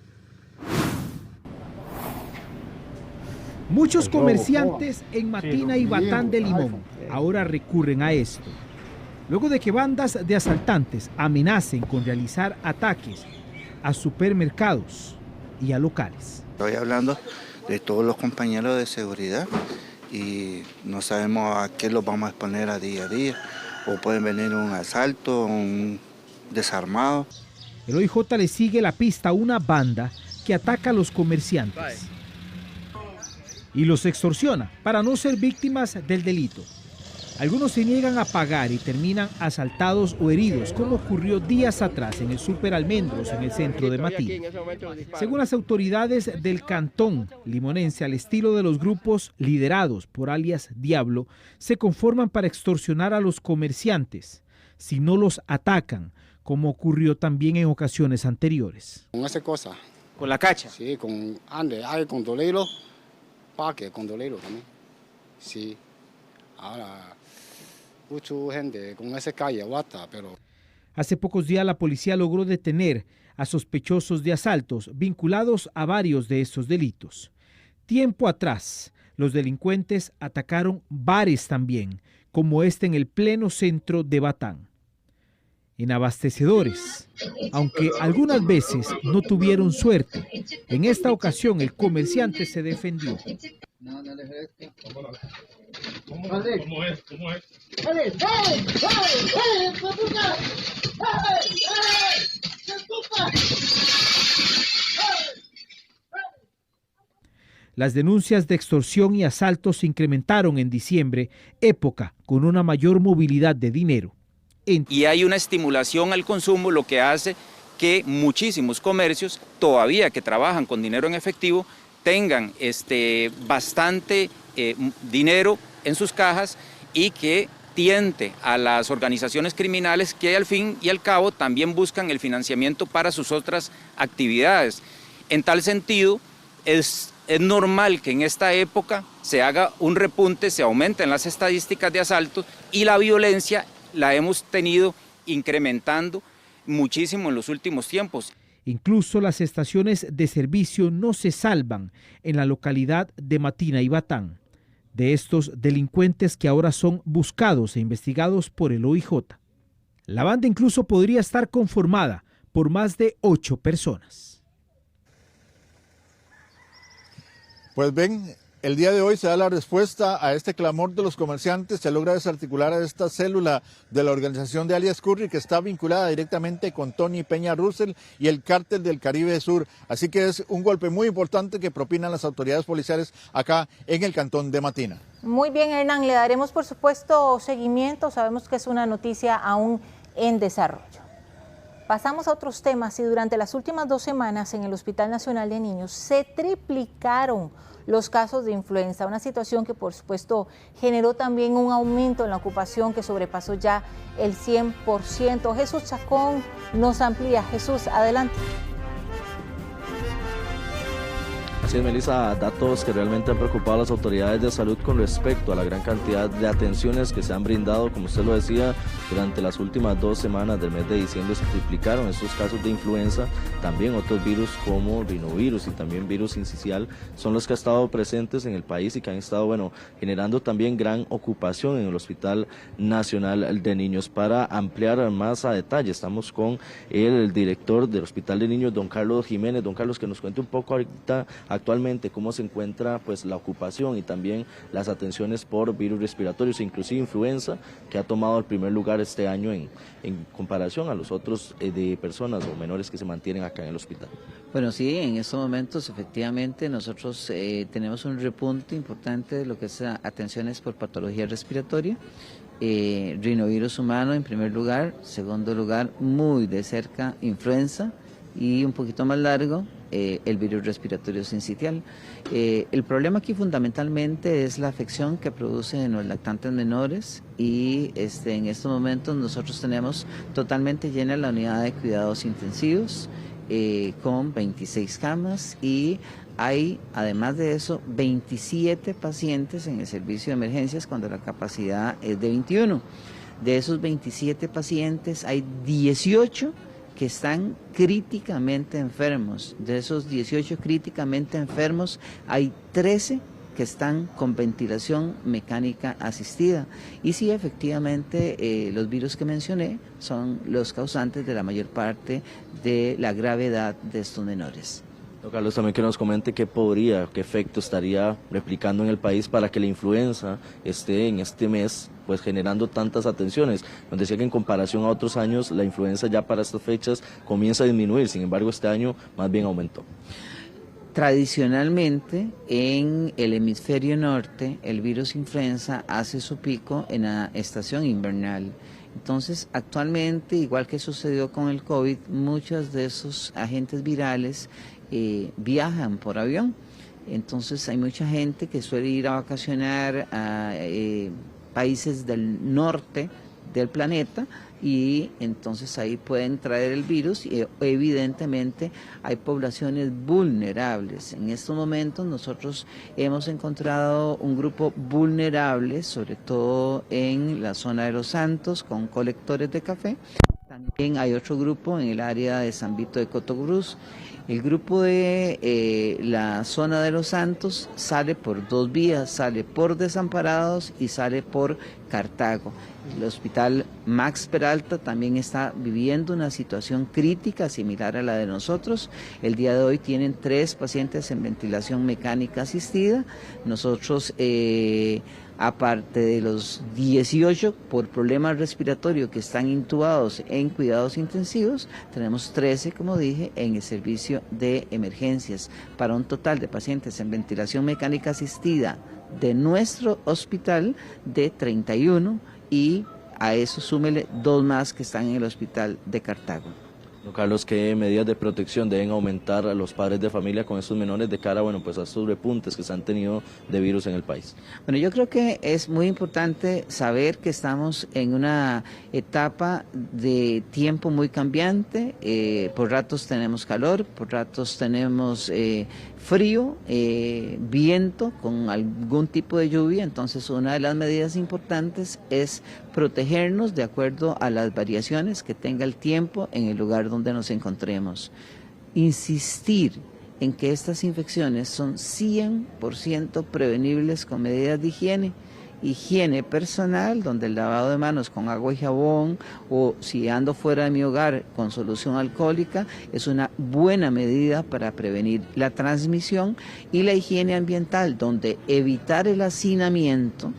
Muchos comerciantes en Matina y Batán de Limón ahora recurren a esto, luego de que bandas de asaltantes amenacen con realizar ataques a supermercados y a locales. Estoy hablando de todos los compañeros de seguridad y no sabemos a qué los vamos a exponer a día, o pueden venir un asalto, un desarmado. El OIJ le sigue la pista a una banda que ataca a los comerciantes y los extorsiona para no ser víctimas del delito. Algunos se niegan a pagar y terminan asaltados o heridos, como ocurrió días atrás en el Super Almendros, en el centro de Matina. Según las autoridades del cantón limonense, al estilo de los grupos liderados por alias Diablo, se conforman para extorsionar a los comerciantes si no los atacan, como ocurrió también en ocasiones anteriores. Con esa cosa. ¿Con la cacha? Sí, con dolero, paque con dolero también. Sí. Ahora, mucha gente con esa calle aguanta, pero... Hace pocos días la policía logró detener a sospechosos de asaltos vinculados a varios de estos delitos. Tiempo atrás, los delincuentes atacaron bares también, como este en el pleno centro de Batán. En abastecedores, aunque algunas veces no tuvieron suerte, en esta ocasión el comerciante se defendió. ¿Cómo es? Las denuncias de extorsión y asaltos se incrementaron en diciembre, época con una mayor movilidad de dinero. Y hay una estimulación al consumo, lo que hace que muchísimos comercios, todavía que trabajan con dinero en efectivo, tengan bastante dinero en sus cajas y que tiente a las organizaciones criminales que al fin y al cabo también buscan el financiamiento para sus otras actividades. En tal sentido, es normal que en esta época se haga un repunte, se aumenten las estadísticas de asaltos y la violencia la hemos tenido incrementando muchísimo en los últimos tiempos. Incluso las estaciones de servicio no se salvan en la localidad de Matina y Batán, de estos delincuentes que ahora son buscados e investigados por el OIJ. La banda incluso podría estar conformada por más de 8 personas. Pues ven, el día de hoy se da la respuesta a este clamor de los comerciantes. Se logra desarticular a esta célula de la organización de alias Curry, que está vinculada directamente con Tony Peña Russell y el cártel del Caribe Sur. Así que es un golpe muy importante que propinan las autoridades policiales acá en el cantón de Matina. Muy bien, Hernán, le daremos por supuesto seguimiento. Sabemos que es una noticia aún en desarrollo. Pasamos a otros temas y durante las últimas 2 semanas en el Hospital Nacional de Niños se triplicaron los casos de influenza, una situación que por supuesto generó también un aumento en la ocupación que sobrepasó ya el 100%. Jesús Chacón nos amplía. Jesús, adelante. Así es, Melissa, datos que realmente han preocupado a las autoridades de salud con respecto a la gran cantidad de atenciones que se han brindado, como usted lo decía, durante las últimas 2 semanas del mes de diciembre se triplicaron estos casos de influenza. También otros virus como rinovirus y también virus sincicial son los que han estado presentes en el país y que han estado, generando también gran ocupación en el Hospital Nacional de Niños. Para ampliar más a detalle, estamos con el director del Hospital de Niños, don Carlos Jiménez. Don Carlos, que nos cuente un poco ahorita actualmente cómo se encuentra pues la ocupación y también las atenciones por virus respiratorios, inclusive influenza, que ha tomado el primer lugar este año en comparación a los otros de personas o menores que se mantienen acá en el hospital. Bueno, sí, en estos momentos efectivamente nosotros tenemos un repunte importante de lo que es atenciones por patología respiratoria. Rinovirus humano en primer lugar, segundo lugar muy de cerca influenza y un poquito más largo el virus respiratorio sincitial. El problema aquí fundamentalmente es la afección que produce en los lactantes menores y en estos momentos nosotros tenemos totalmente llena la unidad de cuidados intensivos con 26 camas y hay además de eso 27 pacientes en el servicio de emergencias cuando la capacidad es de 21. De esos 27 pacientes hay 18 que están críticamente enfermos. De esos 18 críticamente enfermos, hay 13 que están con ventilación mecánica asistida. Y sí, efectivamente, los virus que mencioné son los causantes de la mayor parte de la gravedad de estos menores. Don Carlos, también que nos comente qué efecto estaría replicando en el país para que la influenza esté en este mes pues generando tantas atenciones. Nos decía que en comparación a otros años la influenza ya para estas fechas comienza a disminuir, sin embargo este año más bien aumentó. Tradicionalmente en el hemisferio norte el virus influenza hace su pico en la estación invernal. Entonces actualmente, igual que sucedió con el COVID, muchos de esos agentes virales viajan por avión. Entonces hay mucha gente que suele ir a vacacionar a países del norte del planeta, y entonces ahí pueden traer el virus y evidentemente hay poblaciones vulnerables. En estos momentos nosotros hemos encontrado un grupo vulnerable, sobre todo en la zona de Los Santos, con colectores de café. También hay otro grupo en el área de San Vito de Cotogruz. El grupo de la zona de Los Santos sale por dos vías, sale por Desamparados y sale por Cartago. El hospital Max Peralta también está viviendo una situación crítica similar a la de nosotros. El día de hoy tienen 3 pacientes en ventilación mecánica asistida. Nosotros, aparte de los 18 por problemas respiratorios que están intubados en cuidados intensivos, tenemos 13, como dije, en el servicio de emergencias, para un total de pacientes en ventilación mecánica asistida de nuestro hospital de 31, y a eso súmele 2 más que están en el hospital de Cartago. Carlos, ¿qué medidas de protección deben aumentar a los padres de familia con estos menores de cara, bueno, pues a estos repuntes que se han tenido de virus en el país? Bueno, yo creo que es muy importante saber que estamos en una etapa de tiempo muy cambiante. Por ratos tenemos calor, por ratos tenemos frío, viento con algún tipo de lluvia. Entonces, una de las medidas importantes es protegernos de acuerdo a las variaciones que tenga el tiempo en el lugar donde nos encontremos. Insistir en que estas infecciones son 100% prevenibles con medidas de higiene personal, donde el lavado de manos con agua y jabón, o si ando fuera de mi hogar con solución alcohólica, es una buena medida para prevenir la transmisión, y la higiene ambiental, donde evitar el hacinamiento.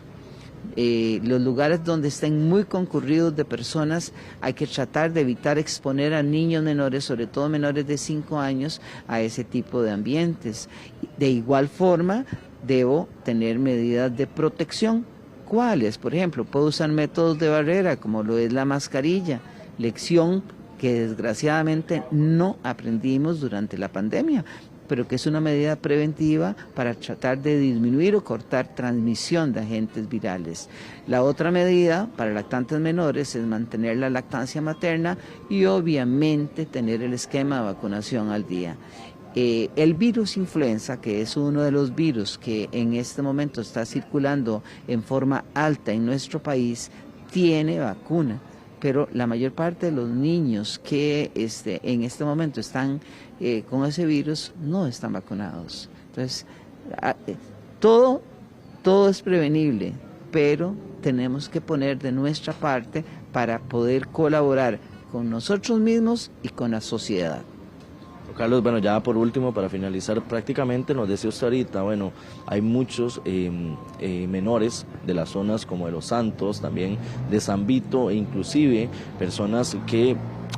Los lugares donde estén muy concurridos de personas, hay que tratar de evitar exponer a niños menores, sobre todo menores de 5 años, a ese tipo de ambientes. De igual forma, debo tener medidas de protección. ¿Cuáles? Por ejemplo, puedo usar métodos de barrera, como lo es la mascarilla, lección que desgraciadamente no aprendimos durante la pandemia, pero que es una medida preventiva para tratar de disminuir o cortar transmisión de agentes virales. La otra medida para lactantes menores es mantener la lactancia materna y obviamente tener el esquema de vacunación al día. El virus influenza, que es uno de los virus que en este momento está circulando en forma alta en nuestro país, tiene vacuna, pero la mayor parte de los niños que en este momento están con ese virus no están vacunados. Entonces, todo es prevenible, pero tenemos que poner de nuestra parte para poder colaborar con nosotros mismos y con la sociedad. Carlos, bueno, ya por último, para finalizar, prácticamente nos decía usted ahorita, bueno, hay muchos menores de las zonas como de Los Santos, también de San Vito, e inclusive personas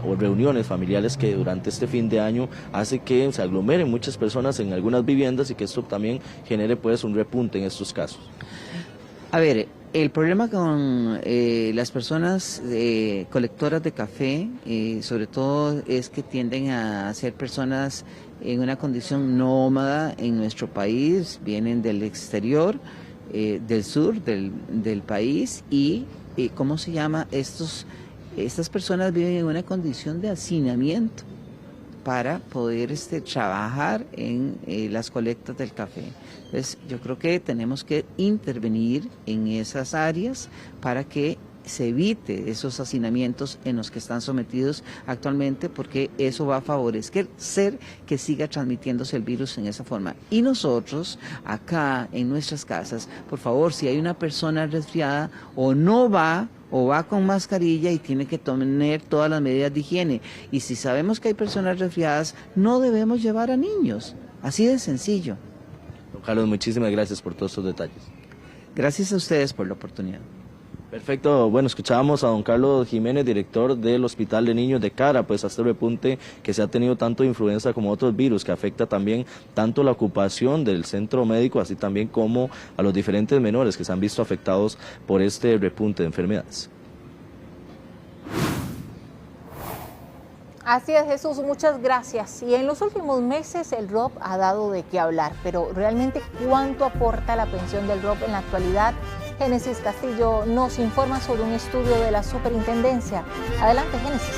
o reuniones familiares que durante este fin de año hace que se aglomeren muchas personas en algunas viviendas y que esto también genere pues un repunte en estos casos. A ver, el problema con las personas colectoras de café, sobre todo, es que tienden a ser personas en una condición nómada en nuestro país, vienen del exterior, del sur del país, y ¿cómo se llama? Estas personas viven en una condición de hacinamiento para poder trabajar en las colectas del café. Entonces, yo creo que tenemos que intervenir en esas áreas para que se evite esos hacinamientos en los que están sometidos actualmente, porque eso va a favorecer que siga transmitiéndose el virus en esa forma. Y nosotros, acá en nuestras casas, por favor, si hay una persona resfriada, o va con mascarilla y tiene que tener todas las medidas de higiene. Y si sabemos que hay personas resfriadas, no debemos llevar a niños. Así de sencillo. Don Carlos, muchísimas gracias por todos estos detalles. Gracias a ustedes por la oportunidad. Perfecto, bueno, escuchábamos a don Carlos Jiménez, director del Hospital de Niños de cara, pues a este repunte que se ha tenido tanto de influenza como otros virus, que afecta también tanto la ocupación del centro médico, así también como a los diferentes menores que se han visto afectados por este repunte de enfermedades. Así es, Jesús, muchas gracias. Y en los últimos meses el ROP ha dado de qué hablar, pero realmente ¿cuánto aporta la pensión del ROP en la actualidad? Génesis Castillo nos informa sobre un estudio de la superintendencia. Adelante, Génesis.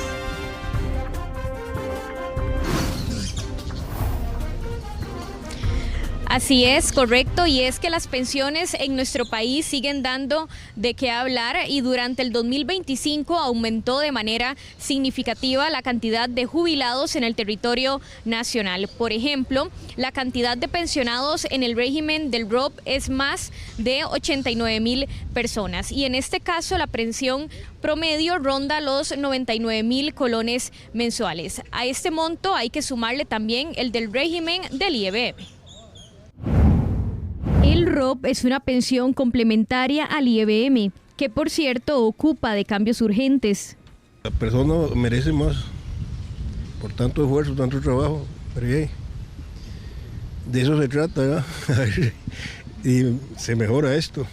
Así es, correcto, y es que las pensiones en nuestro país siguen dando de qué hablar y durante el 2025 aumentó de manera significativa la cantidad de jubilados en el territorio nacional. Por ejemplo, la cantidad de pensionados en el régimen del ROP es más de 89,000 personas y en este caso la pensión promedio ronda los 99,000 colones mensuales. A este monto hay que sumarle también el del régimen del IEBM. El ROP es una pensión complementaria al IEBM, que por cierto ocupa de cambios urgentes. La persona merece más, por tanto esfuerzo, tanto trabajo, pero de eso se trata, y se mejora esto.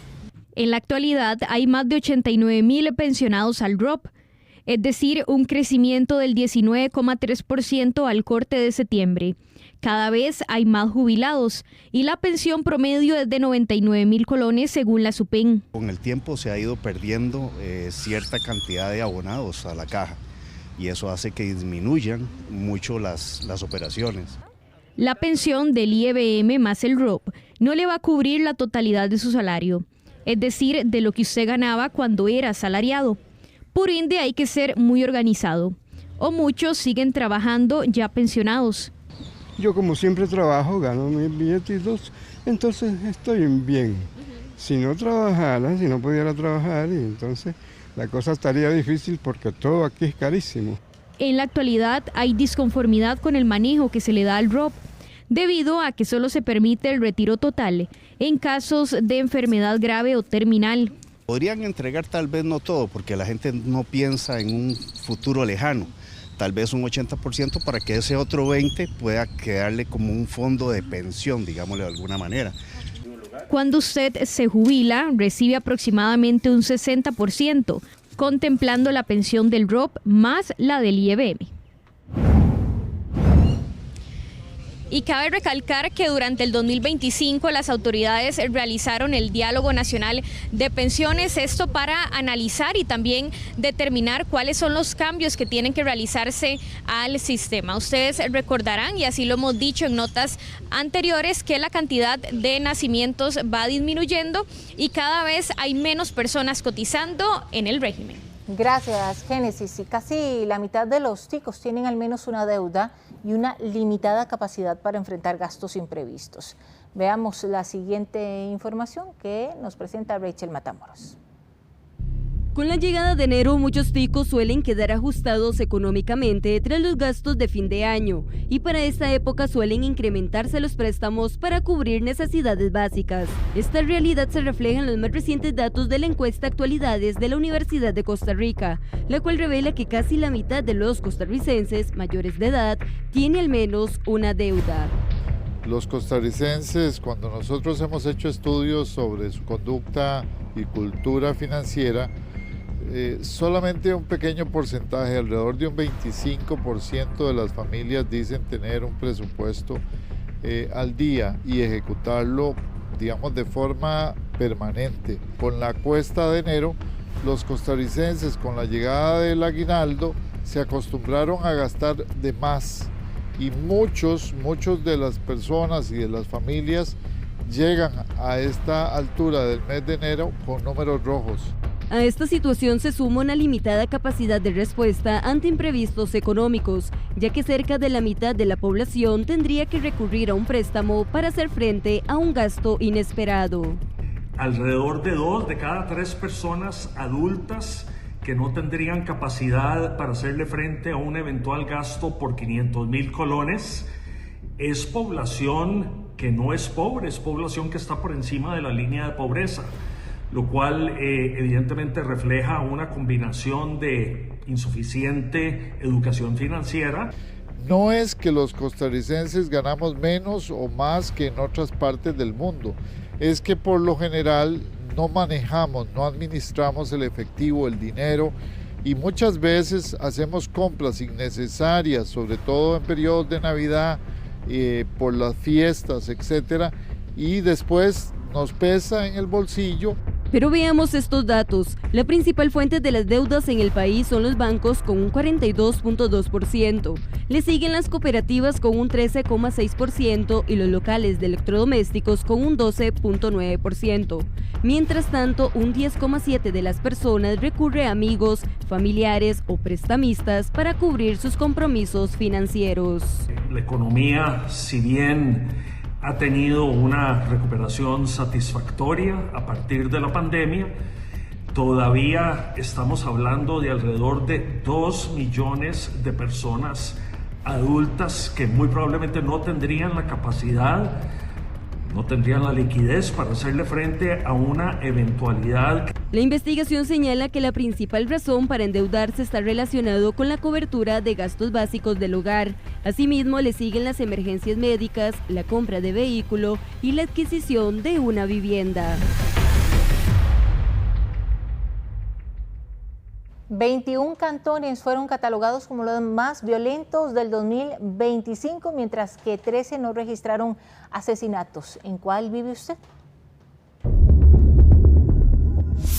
En la actualidad hay más de 89,000 pensionados al ROP, es decir, un crecimiento del 19,3% al corte de septiembre. Cada vez hay más jubilados y la pensión promedio es de 99,000 colones según la SUPEN. Con el tiempo se ha ido perdiendo cierta cantidad de abonados a la caja y eso hace que disminuyan mucho las operaciones. La pensión del IEBM más el ROP no le va a cubrir la totalidad de su salario, es decir, de lo que usted ganaba cuando era asalariado. Por ende hay que ser muy organizado, o muchos siguen trabajando ya pensionados. Yo como siempre trabajo, gano mis billetitos, entonces estoy bien. Si no trabajara, si no pudiera trabajar, entonces la cosa estaría difícil porque todo aquí es carísimo. En la actualidad hay disconformidad con el manejo que se le da al ROP, debido a que solo se permite el retiro total en casos de enfermedad grave o terminal. Podrían entregar tal vez no todo, porque la gente no piensa en un futuro lejano. Tal vez un 80% para que ese otro 20% pueda quedarle como un fondo de pensión, digámosle de alguna manera. Cuando usted se jubila, recibe aproximadamente un 60%, contemplando la pensión del ROP más la del IEBM. Y cabe recalcar que durante el 2025 las autoridades realizaron el Diálogo Nacional de Pensiones, esto para analizar y también determinar cuáles son los cambios que tienen que realizarse al sistema. Ustedes recordarán, y así lo hemos dicho en notas anteriores, que la cantidad de nacimientos va disminuyendo y cada vez hay menos personas cotizando en el régimen. Gracias, Génesis. Y casi la mitad de los ticos tienen al menos una deuda y una limitada capacidad para enfrentar gastos imprevistos. Veamos la siguiente información que nos presenta Rachel Matamoros. Con la llegada de enero, muchos ticos suelen quedar ajustados económicamente tras los gastos de fin de año y para esta época suelen incrementarse los préstamos para cubrir necesidades básicas. Esta realidad se refleja en los más recientes datos de la encuesta Actualidades de la Universidad de Costa Rica, la cual revela que casi la mitad de los costarricenses mayores de edad tiene al menos una deuda. Los costarricenses, cuando nosotros hemos hecho estudios sobre su conducta y cultura financiera, solamente un pequeño porcentaje, alrededor de un 25% de las familias dicen tener un presupuesto al día y ejecutarlo, digamos, de forma permanente. Con la cuesta de enero, los costarricenses con la llegada del aguinaldo se acostumbraron a gastar de más y muchos de las personas y de las familias llegan a esta altura del mes de enero con números rojos. A esta situación se suma una limitada capacidad de respuesta ante imprevistos económicos, ya que cerca de la mitad de la población tendría que recurrir a un préstamo para hacer frente a un gasto inesperado. Alrededor de 2 de cada 3 personas adultas que no tendrían capacidad para hacerle frente a un eventual gasto por 500,000 colones es población que no es pobre, es población que está por encima de la línea de pobreza, lo cual evidentemente refleja una combinación de insuficiente educación financiera. No es que los costarricenses ganamos menos o más que en otras partes del mundo, es que por lo general no manejamos, no administramos el efectivo, el dinero, y muchas veces hacemos compras innecesarias, sobre todo en periodos de Navidad, por las fiestas, etcétera, y después nos pesa en el bolsillo. Pero veamos estos datos. La principal fuente de las deudas en el país son los bancos con un 42.2%. Le siguen las cooperativas con un 13.6% y los locales de electrodomésticos con un 12.9%. Mientras tanto, un 10.7% de las personas recurre a amigos, familiares o prestamistas para cubrir sus compromisos financieros. La economía, si bien ha tenido una recuperación satisfactoria a partir de la pandemia, todavía estamos hablando de alrededor de 2 millones de personas adultas que muy probablemente no tendrían la capacidad, no tendrían la liquidez para hacerle frente a una eventualidad. La investigación señala que la principal razón para endeudarse está relacionado con la cobertura de gastos básicos del hogar. Asimismo, le siguen las emergencias médicas, la compra de vehículo y la adquisición de una vivienda. 21 cantones fueron catalogados como los más violentos del 2025, mientras que 13 no registraron asesinatos. ¿En cuál vive usted?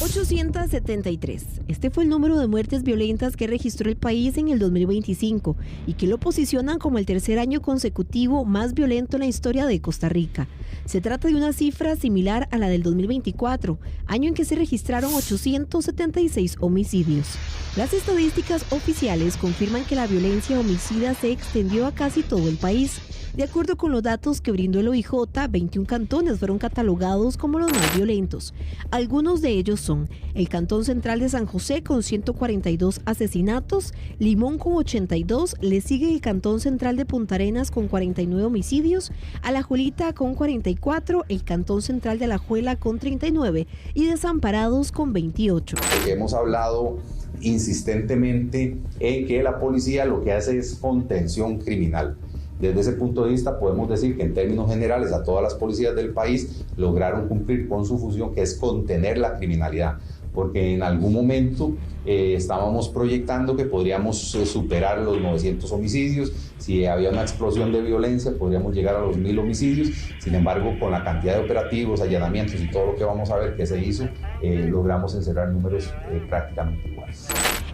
873. Este fue el número de muertes violentas que registró el país en el 2025 y que lo posicionan como el tercer año consecutivo más violento en la historia de Costa Rica. Se trata de una cifra similar a la del 2024, año en que se registraron 876 homicidios. Las estadísticas oficiales confirman que la violencia homicida se extendió a casi todo el país. De acuerdo con los datos que brindó el OIJ, 21 cantones fueron catalogados como los más violentos. Algunos de ellos son el Cantón Central de San José con 142 asesinatos, Limón con 82, le sigue el Cantón Central de Punta Arenas con 49 homicidios, Alajuelita con 44, el Cantón Central de Alajuela con 39 y Desamparados con 28. Hemos hablado insistentemente en que la policía lo que hace es contención criminal. Desde ese punto de vista podemos decir que en términos generales a todas las policías del país lograron cumplir con su función, que es contener la criminalidad, porque en algún momento estábamos proyectando que podríamos superar los 900 homicidios, si había una explosión de violencia podríamos llegar a los 1000 homicidios, sin embargo con la cantidad de operativos, allanamientos y todo lo que vamos a ver que se hizo, logramos encerrar números prácticamente iguales.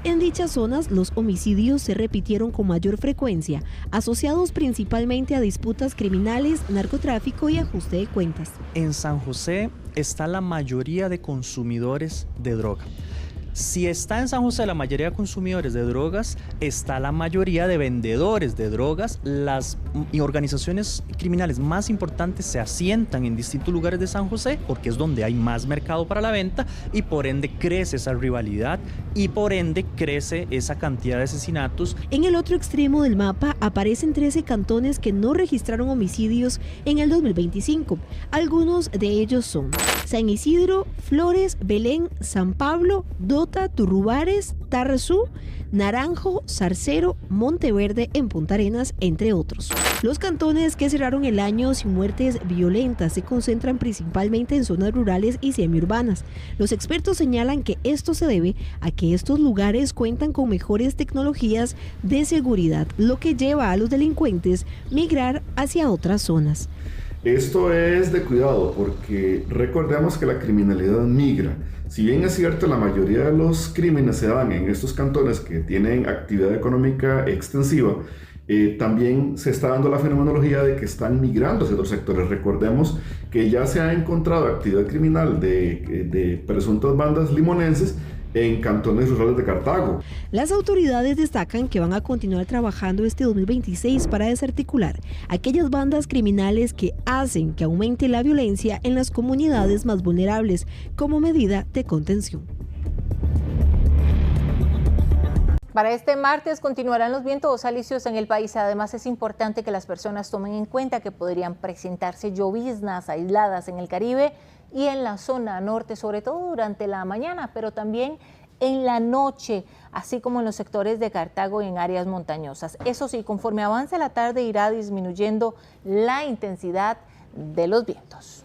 En dichas zonas, los homicidios se repitieron con mayor frecuencia, asociados principalmente a disputas criminales, narcotráfico y ajuste de cuentas. En San José está la mayoría de consumidores de droga. Si está en San José la mayoría de consumidores de drogas, está la mayoría de vendedores de drogas. Las organizaciones criminales más importantes se asientan en distintos lugares de San José porque es donde hay más mercado para la venta y por ende crece esa rivalidad y por ende crece esa cantidad de asesinatos. En el otro extremo del mapa aparecen 13 cantones que no registraron homicidios en el 2025. Algunos de ellos son San Isidro, Flores, Belén, San Pablo, Dota, Turrubares, Tarrazú, Naranjo, Zarcero, Monteverde en Punta Arenas, entre otros. Los cantones que cerraron el año sin muertes violentas se concentran principalmente en zonas rurales y semiurbanas. Los expertos señalan que esto se debe a que estos lugares cuentan con mejores tecnologías de seguridad, lo que lleva a los delincuentes migrar hacia otras zonas. Esto es de cuidado porque recordemos que la criminalidad migra. Si bien es cierto, la mayoría de los crímenes se dan en estos cantones que tienen actividad económica extensiva, también se está dando la fenomenología de que están migrando hacia otros sectores. Recordemos que ya se ha encontrado actividad criminal de presuntas bandas limonenses en cantones rurales de Cartago. Las autoridades destacan que van a continuar trabajando este 2026 para desarticular aquellas bandas criminales que hacen que aumente la violencia en las comunidades más vulnerables como medida de contención. Para este martes continuarán los vientos alisios en el país. Además, es importante que las personas tomen en cuenta que podrían presentarse lloviznas aisladas en el Caribe y en la zona norte, sobre todo durante la mañana, pero también en la noche, así como en los sectores de Cartago y en áreas montañosas. Eso sí, conforme avance la tarde irá disminuyendo la intensidad de los vientos.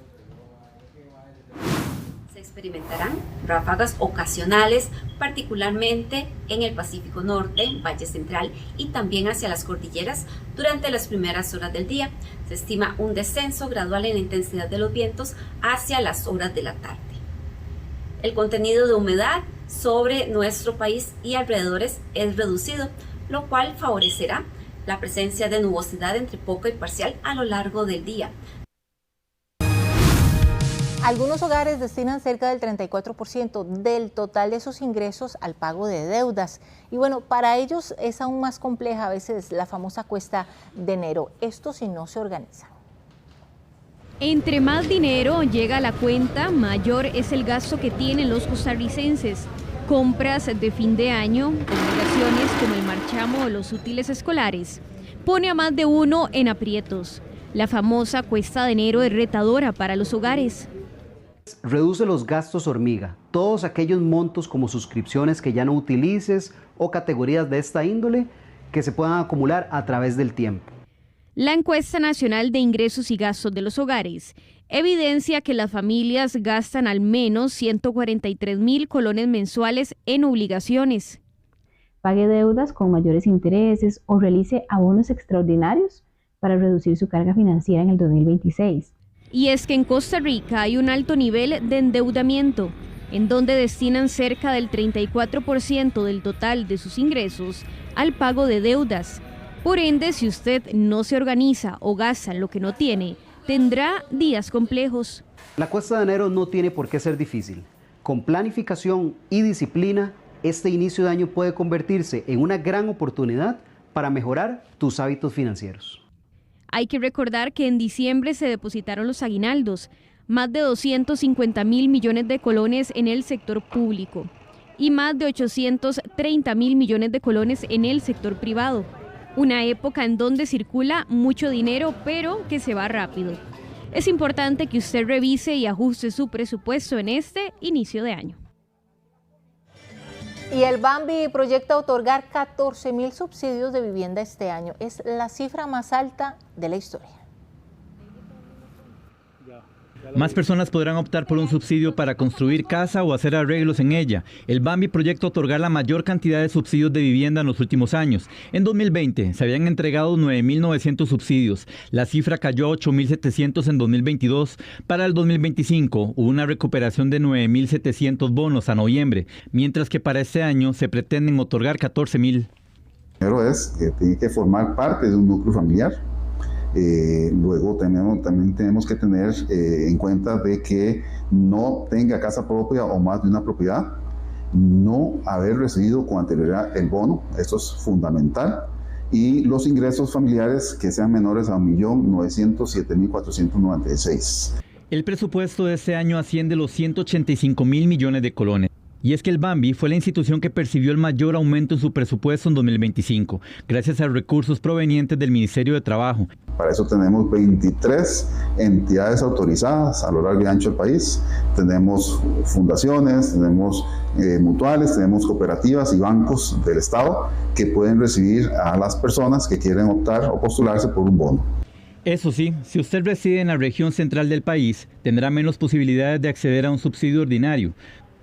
Se experimentarán ráfagas ocasionales, particularmente en el Pacífico Norte, Valle Central y también hacia las cordilleras durante las primeras horas del día. Se estima un descenso gradual en la intensidad de los vientos hacia las horas de la tarde. El contenido de humedad sobre nuestro país y alrededores es reducido, lo cual favorecerá la presencia de nubosidad entre poca y parcial a lo largo del día. Algunos hogares destinan cerca del 34% del total de sus ingresos al pago de deudas. Y bueno, para ellos es aún más compleja a veces la famosa cuesta de enero. Esto si no se organizan. Entre más dinero llega a la cuenta, mayor es el gasto que tienen los costarricenses. Compras de fin de año, obligaciones como el marchamo o los útiles escolares, pone a más de uno en aprietos. La famosa cuesta de enero es retadora para los hogares. Reduce los gastos hormiga, todos aquellos montos como suscripciones que ya no utilices o categorías de esta índole que se puedan acumular a través del tiempo. La encuesta nacional de ingresos y gastos de los hogares evidencia que las familias gastan al menos 143.000 colones mensuales en obligaciones. Pague deudas con mayores intereses o realice abonos extraordinarios para reducir su carga financiera en el 2026. Y es que en Costa Rica hay un alto nivel de endeudamiento, en donde destinan cerca del 34% del total de sus ingresos al pago de deudas. Por ende, si usted no se organiza o gasta lo que no tiene, tendrá días complejos. La cuesta de enero no tiene por qué ser difícil. Con planificación y disciplina, este inicio de año puede convertirse en una gran oportunidad para mejorar tus hábitos financieros. Hay que recordar que en diciembre se depositaron los aguinaldos, más de 250.000 millones de colones en el sector público y más de 830.000 millones de colones en el sector privado. Una época en donde circula mucho dinero, pero que se va rápido. Es importante que usted revise y ajuste su presupuesto en este inicio de año. Y el Bambi proyecta otorgar 14.000 subsidios de vivienda este año. Es la cifra más alta de la historia. Más personas podrán optar por un subsidio para construir casa o hacer arreglos en ella. El Bambi proyecta otorgar la mayor cantidad de subsidios de vivienda en los últimos años. En 2020 se habían entregado 9.900 subsidios. La cifra cayó a 8.700 en 2022. Para el 2025 hubo una recuperación de 9.700 bonos a noviembre, mientras que para este año se pretenden otorgar 14.000. Primero es que tiene que formar parte de un núcleo familiar. Luego también tenemos que tener en cuenta de que no tenga casa propia o más de una propiedad, no haber recibido con anterioridad el bono, esto es fundamental, y los ingresos familiares que sean menores a 1.907.496. El presupuesto de este año asciende a los 185.000 millones de colones. Y es que el Bambi fue la institución que percibió el mayor aumento en su presupuesto en 2025, gracias a recursos provenientes del Ministerio de Trabajo. Para eso tenemos 23 entidades autorizadas a lo largo y ancho del país. Tenemos fundaciones, tenemos mutuales, tenemos cooperativas y bancos del Estado que pueden recibir a las personas que quieren optar o postularse por un bono. Eso sí, si usted reside en la región central del país, tendrá menos posibilidades de acceder a un subsidio ordinario.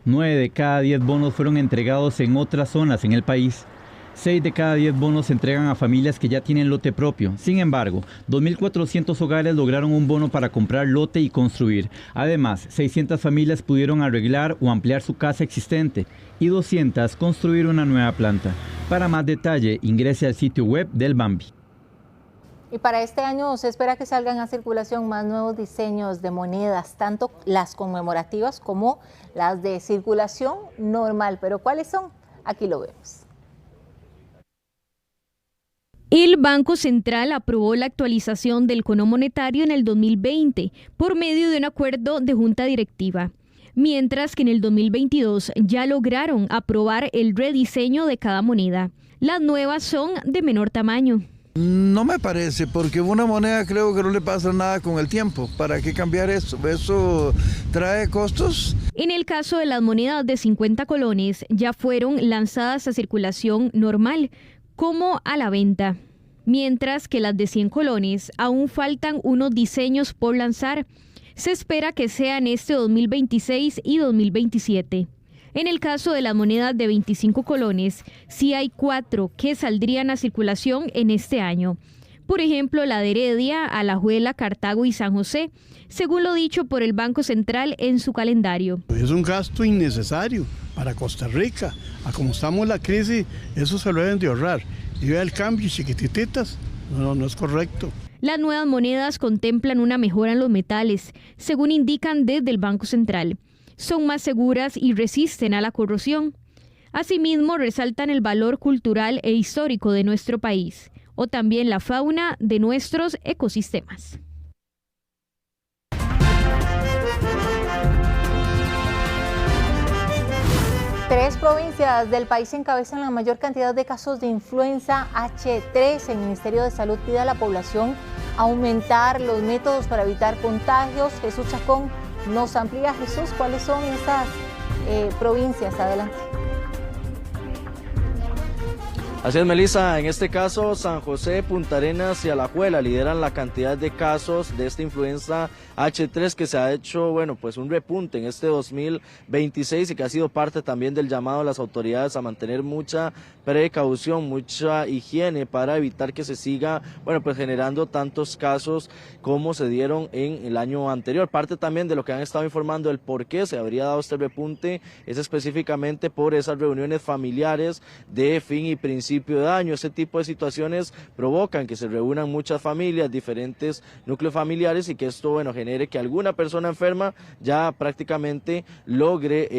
9 de cada 10 bonos fueron entregados en otras zonas en el país. 6 de cada 10 bonos se entregan a familias que ya tienen lote propio. Sin embargo, 2.400 hogares lograron un bono para comprar lote y construir. Además, 600 familias pudieron arreglar o ampliar su casa existente y 200 construir una nueva planta. Para más detalle, ingrese al sitio web del Bambi. Y para este año se espera que salgan a circulación más nuevos diseños de monedas, tanto las conmemorativas como las de circulación normal. ¿Pero cuáles son? Aquí lo vemos. El Banco Central aprobó la actualización del cono monetario en el 2020 por medio de un acuerdo de junta directiva, mientras que en el 2022 ya lograron aprobar el rediseño de cada moneda. Las nuevas son de menor tamaño. No me parece, porque una moneda creo que no le pasa nada con el tiempo. ¿Para qué cambiar eso? ¿Eso trae costos? En el caso de las monedas de 50 colones, ya fueron lanzadas a circulación normal, como a la venta. Mientras que las de 100 colones aún faltan unos diseños por lanzar. Se espera que sean este 2026 y 2027. En el caso de las monedas de 25 colones, sí hay 4 que saldrían a circulación en este año. Por ejemplo, la de Heredia, Alajuela, Cartago y San José, según lo dicho por el Banco Central en su calendario. Es un gasto innecesario para Costa Rica. A como estamos la crisis, eso se lo deben de ahorrar. Y vea el cambio, chiquititas, no es correcto. Las nuevas monedas contemplan una mejora en los metales, según indican desde el Banco Central. Son más seguras y resisten a la corrosión. Asimismo, resaltan el valor cultural e histórico de nuestro país, o también la fauna de nuestros ecosistemas. Tres provincias del país encabezan la mayor cantidad de casos de influenza H3. El Ministerio de Salud pide a la población aumentar los métodos para evitar contagios. Jesús Chacón nos amplía. Jesús, ¿cuáles son esas provincias? Adelante. Así es, Melissa, en este caso San José, Punta Arenas y Alajuela lideran la cantidad de casos de esta influenza H3 que se ha hecho, pues un repunte en este 2026 y que ha sido parte también del llamado a las autoridades a mantener mucha precaución, mucha higiene para evitar que se siga, pues generando tantos casos como se dieron en el año anterior. Parte también de lo que han estado informando del por qué se habría dado este repunte es específicamente por esas reuniones familiares de fin y principio de año. Ese tipo de situaciones provocan que se reúnan muchas familias, diferentes núcleos familiares y que esto, genere que alguna persona enferma ya prácticamente logre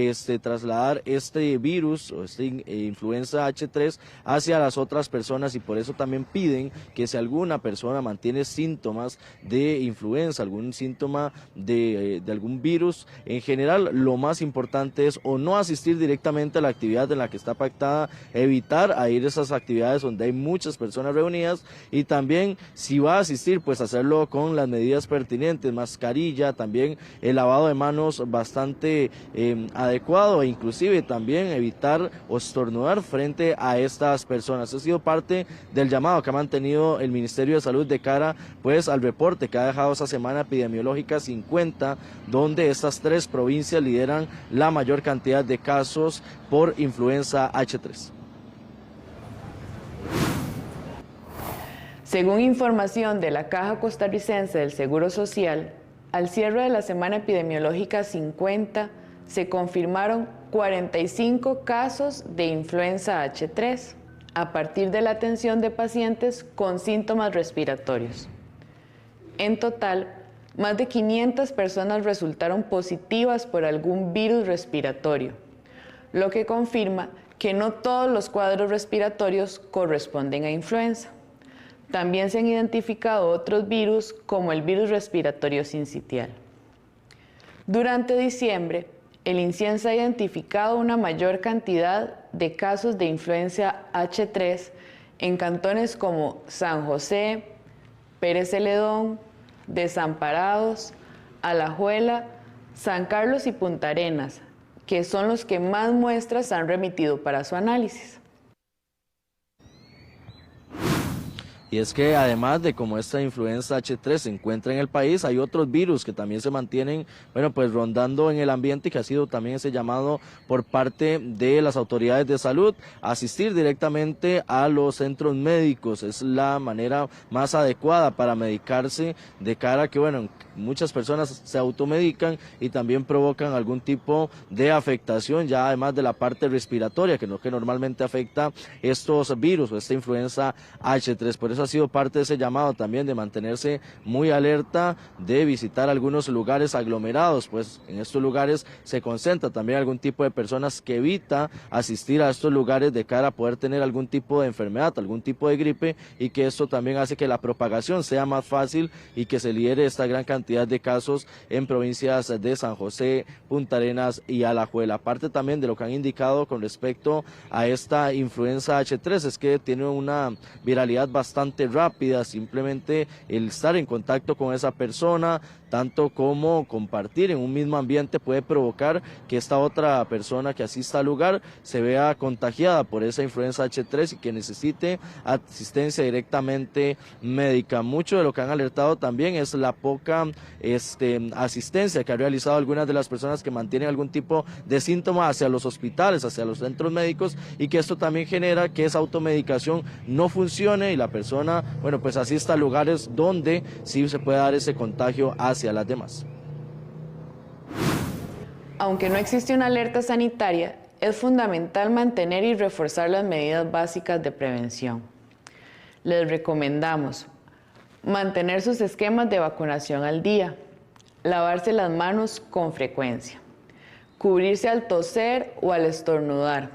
trasladar este virus o esta influenza H3 hacia las otras personas, y por eso también piden que si alguna persona mantiene síntomas de influenza, algún síntoma de algún virus, en general lo más importante es o no asistir directamente a la actividad en la que está pactada, evitar a ir a esas actividades donde hay muchas personas reunidas, y también si va a asistir, pues hacerlo con las medidas pertinentes, mascarilla, también el lavado de manos bastante adecuado, e inclusive también evitar o estornudar frente a estas personas. Ha sido parte del llamado que ha mantenido el Ministerio de Salud de cara al reporte que ha dejado esa semana epidemiológica 50, donde estas tres provincias lideran la mayor cantidad de casos por influenza H3. Según información de la Caja Costarricense del Seguro Social, al cierre de la semana epidemiológica 50 se confirmaron 45 casos de influenza H3 a partir de la atención de pacientes con síntomas respiratorios. En total, más de 500 personas resultaron positivas por algún virus respiratorio, lo que confirma que no todos los cuadros respiratorios corresponden a influenza. También se han identificado otros virus como el virus respiratorio sincitial. Durante diciembre, el INCIENSE ha identificado una mayor cantidad de casos de influenza H3 en cantones como San José, Pérez Celedón, Desamparados, Alajuela, San Carlos y Punta Arenas, que son los que más muestras han remitido para su análisis. Y es que además de como esta influenza H3 se encuentra en el país, hay otros virus que también se mantienen, rondando en el ambiente, y que ha sido también ese llamado por parte de las autoridades de salud a asistir directamente a los centros médicos. Es la manera más adecuada para medicarse de cara a que, muchas personas se automedican y también provocan algún tipo de afectación, ya además de la parte respiratoria, que normalmente afecta estos virus o esta influenza H3. Por eso ha sido parte de ese llamado también de mantenerse muy alerta, de visitar algunos lugares aglomerados, pues en estos lugares se concentra también algún tipo de personas que evita asistir a estos lugares de cara a poder tener algún tipo de enfermedad, algún tipo de gripe, y que esto también hace que la propagación sea más fácil y que se lidere esta gran cantidad de casos en provincias de San José, Punta Arenas y Alajuela. Aparte también de lo que han indicado con respecto a esta influenza H3 es que tiene una viralidad bastante rápida, simplemente el estar en contacto con esa persona, tanto como compartir en un mismo ambiente puede provocar que esta otra persona que asista al lugar se vea contagiada por esa influenza H3 y que necesite asistencia directamente médica. Mucho de lo que han alertado también es la poca asistencia que han realizado algunas de las personas que mantienen algún tipo de síntoma hacia los hospitales, hacia los centros médicos, y que esto también genera que esa automedicación no funcione y la persona, bueno, pues asista a lugares donde sí se puede dar ese contagio hacia las demás. Aunque no existe una alerta sanitaria, es fundamental mantener y reforzar las medidas básicas de prevención. Les recomendamos mantener sus esquemas de vacunación al día, lavarse las manos con frecuencia, cubrirse al toser o al estornudar,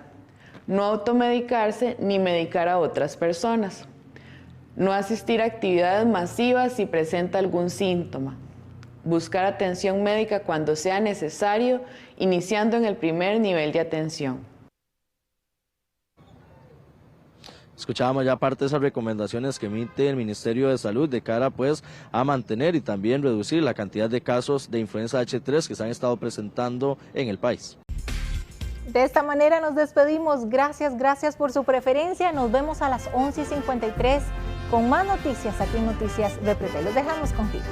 no automedicarse ni medicar a otras personas, no asistir a actividades masivas si presenta algún síntoma, buscar atención médica cuando sea necesario, iniciando en el primer nivel de atención. Escuchábamos ya parte de esas recomendaciones que emite el Ministerio de Salud de cara pues a mantener y también reducir la cantidad de casos de influenza H3 que se han estado presentando en el país. De esta manera nos despedimos. Gracias por su preferencia. Nos vemos a las 11:53 con más noticias aquí en Noticias BPP. Los dejamos con Fides.